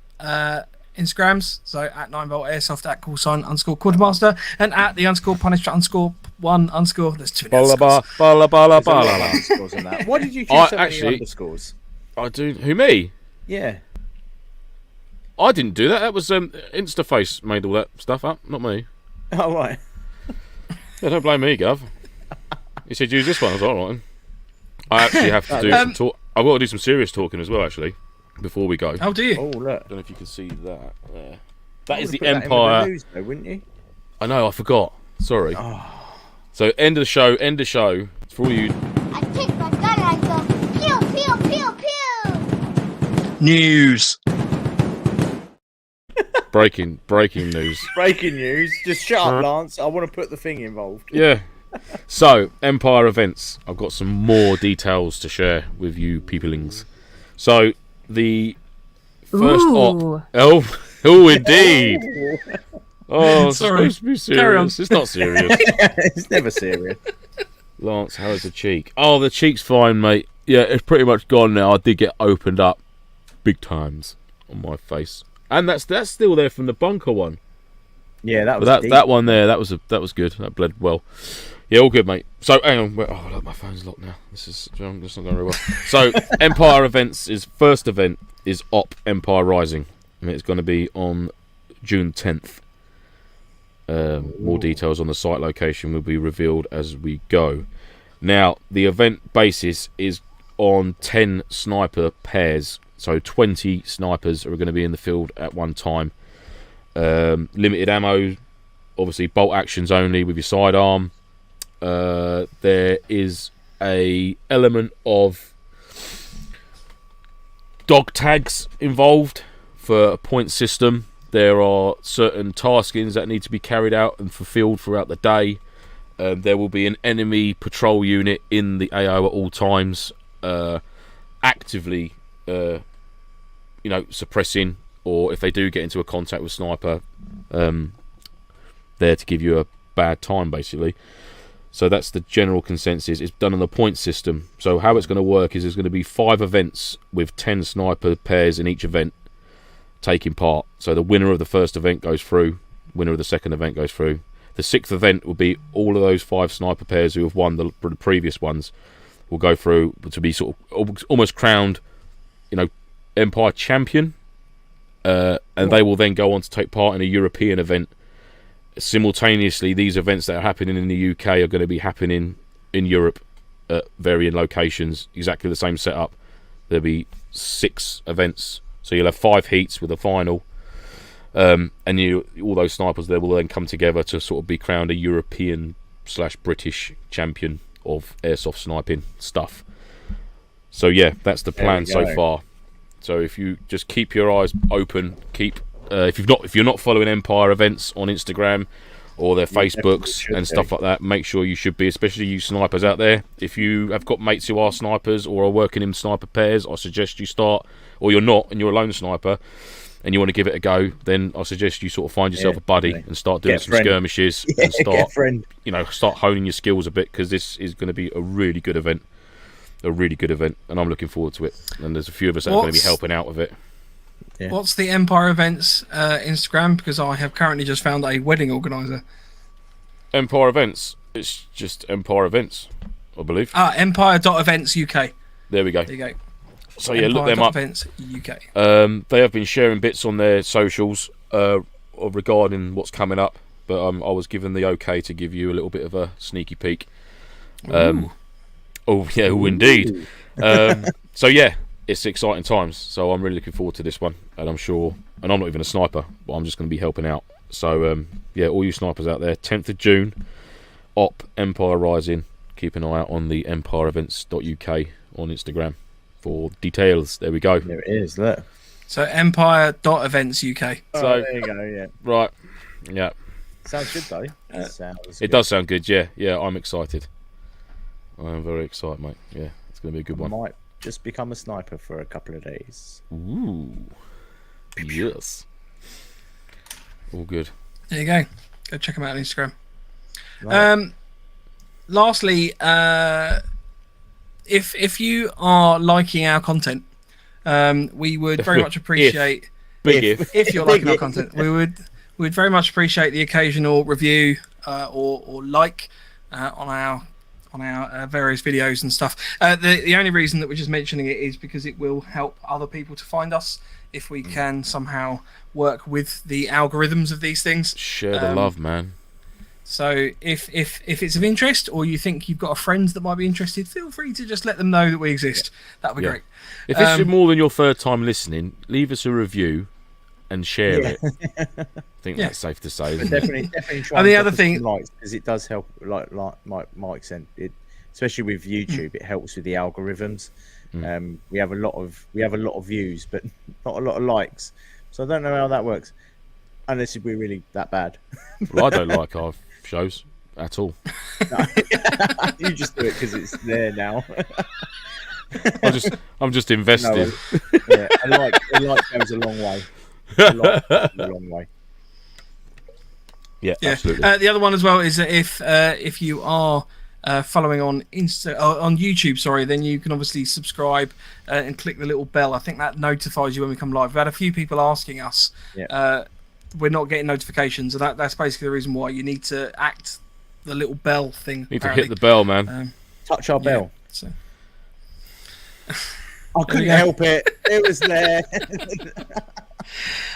Instagrams, so at 9volt airsoft, at _quartermaster, and at the _punisher_1_ there's two Bala underscores. bala bala There's a lot of bala. underscores on that. Why did you I choose so many actually- underscores? I do. Who, me? Yeah. I didn't do that. That was Instaface made all that stuff up, not me. Oh right. Yeah, don't blame me, Gov. He said use this one. I was like, all right. I actually have to do some talk. I've got to do some serious talking as well, actually, before we go. How do you? Oh look. I don't know if you can see that. There. That is You the would've put that in with Empire. the news, though, wouldn't you? I know. I forgot. Sorry. So end of the show. End the show. For all you. I take my gun and I go pew pew pew pew. News. Breaking news. Breaking news. Just shut up, Lance. I want to put the thing involved. Yeah. So, Empire events. I've got some more details to share with you peoplings. So, the first Oh, indeed. Oh, it's Sorry. supposed to be Carry on. serious. It's not serious. It's never serious. Lance, how is the cheek? Oh, the cheek's fine, mate. Yeah, it's pretty much gone now. I did get opened up big times on my face. And that's still there from the bunker one. Yeah, that was But deep. that one there, that was good. That bled well. Yeah, all good, mate. So, hang on. Oh, look, my phone's locked now. This is not going very well. So, Empire events first event is Empire Rising, and it's going to be on June 10th. More details on the site location will be revealed as we go. Now, the event basis is on 10 sniper pairs, so 20 snipers are going to be in the field at one time. Limited ammo, obviously bolt actions only with your sidearm. There is a element of dog tags involved for a point system. There are certain taskings that need to be carried out and fulfilled throughout the day. There will be an enemy patrol unit in the AO at all times, actively, suppressing, or if they do get into a contact with sniper, there to give you a bad time, basically. So that's the general consensus. It's done on the point system. So how it's going to work is there's going to be 5 events with 10 sniper pairs in each event taking part. So the winner of the first event goes through, winner of the second event goes through. The 6th event will be all of those 5 sniper pairs who have won the previous ones will go through to be sort of almost crowned, Empire champion, and they will then go on to take part in a European event. Simultaneously, these events that are happening in the UK are going to be happening in Europe at varying locations, exactly the same setup. There'll be 6 events, so you'll have 5 heats with a final, and all those snipers there will then come together to sort of be crowned a European/British champion of airsoft sniping stuff. So yeah, that's the plan so far. So if you just keep your eyes open, if you're not following Empire events on Instagram or their Facebooks and stuff like that, make sure you should be, especially you snipers out there. If you have got mates who are snipers or are working in sniper pairs, I suggest you start, or you're not and you're a lone sniper and you want to give it a go, then I suggest you sort of find yourself a buddy and start doing some skirmishes and start honing your skills a bit, because this is going to be a really good event. And I'm looking forward to it. And there's a few of us that are going to be helping out with it. Yeah. What's the Empire Events Instagram? Because I have currently just found a wedding organizer. Empire Events. It's just Empire Events, I believe. Empire.events UK. There we go. There you go. So yeah, look them up. Events UK. They have been sharing bits on their socials regarding what's coming up, but I was given the okay to give you a little bit of a sneaky peek. Oh yeah, indeed. So yeah, it's exciting times. So I'm really looking forward to this one, and I'm sure. And I'm not even a sniper, but I'm just going to be helping out. So yeah, all you snipers out there, 10th of June, Op Empire Rising. Keep an eye out on the empireevents.uk on Instagram for details. There we go. There it is. Look. So Empire.events UK. So there you go. Yeah. Right. Yeah. Sounds good though. It does sound good. Yeah. Yeah. I'm excited. I am very excited, mate. Yeah, it's going to be a good one. Might just become a sniper for a couple of days. Ooh. Yes. All good. There you go. Go check them out on Instagram. Right. Lastly, if you are liking our content, we would very much appreciate if you're liking our content. We'd very much appreciate the occasional review or like on our various videos and stuff. The only reason that we're just mentioning it is because it will help other people to find us if we can somehow work with the algorithms of these things. Share the love, man. So if it's of interest, or you think you've got a friend that might be interested, feel free to just let them know that we exist. That'd be great. If it's more than your third time listening, leave us a review and share it. I think that's safe to say, isn't it? Definitely try. And the other thing, because it does help, like Mike said, especially with YouTube, it helps with the algorithms. We have a lot of views, but not a lot of likes. So I don't know how that works, unless we're really that bad. Well, I don't like our shows at all. No. You just do it because it's there now. I'm just invested. No, yeah, a like goes a long way. A long way. Yeah, absolutely. The other one as well is that if you are following on on YouTube, sorry, then you can obviously subscribe and click the little bell. I think that notifies you when we come live. We've had a few people asking us. We're not getting notifications, and that's basically the reason why you need to act the little bell thing. Need to hit the bell, man. Touch our bell. So. I couldn't help it. It was there.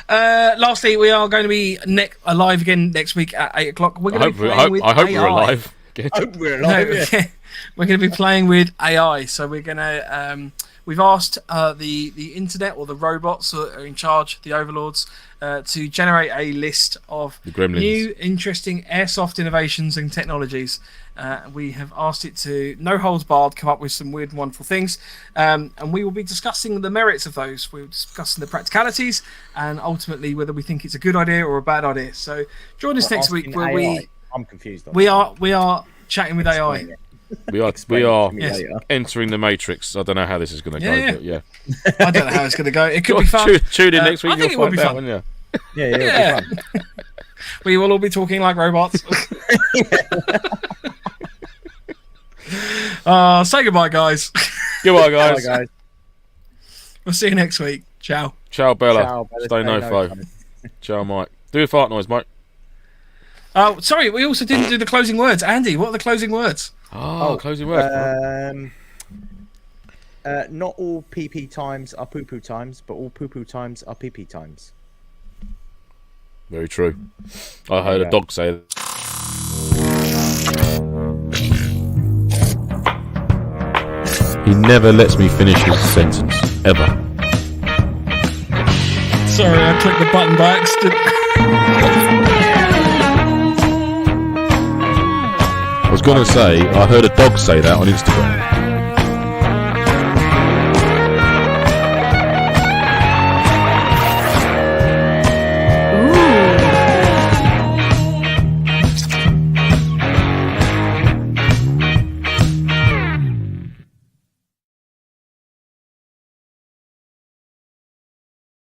Lastly, we are going to be alive again next week at 8 o'clock. We're going to be playing with AI. I hope we're alive. I hope we're alive. No, we're going to be playing with AI. So we're going to. We've asked the internet, or the robots that are in charge, the overlords, to generate a list of new, interesting airsoft innovations and technologies. We have asked it to, no holds barred, come up with some weird and wonderful things, and we will be discussing the merits of those. We're discussing the practicalities, and ultimately whether we think it's a good idea or a bad idea. So join us next week where I'm confused. We are chatting with AI. We are entering the matrix. I don't know how this is going to go. But yeah. I don't know how it's going to go. It could be fun. Tune in next week. I think it will be fun. Yeah. Yeah. It'll be fun. We will all be talking like robots. Say goodbye, guys. Goodbye, guys. Bye, guys. We'll see you next week. Ciao. Ciao, Bella. Ciao, Bella. Stay NoFo. Ciao, Mike. Do a fart noise, Mike. Oh, sorry. We also didn't do the closing words. Andy, what are the closing words? Closing words. Not all PP times are poo-poo times, but all poo-poo times are PP times. Very true. I heard a dog say that. He never lets me finish his sentence, ever. Sorry, I clicked the button by accident. I was going to say, I heard a dog say that on Instagram.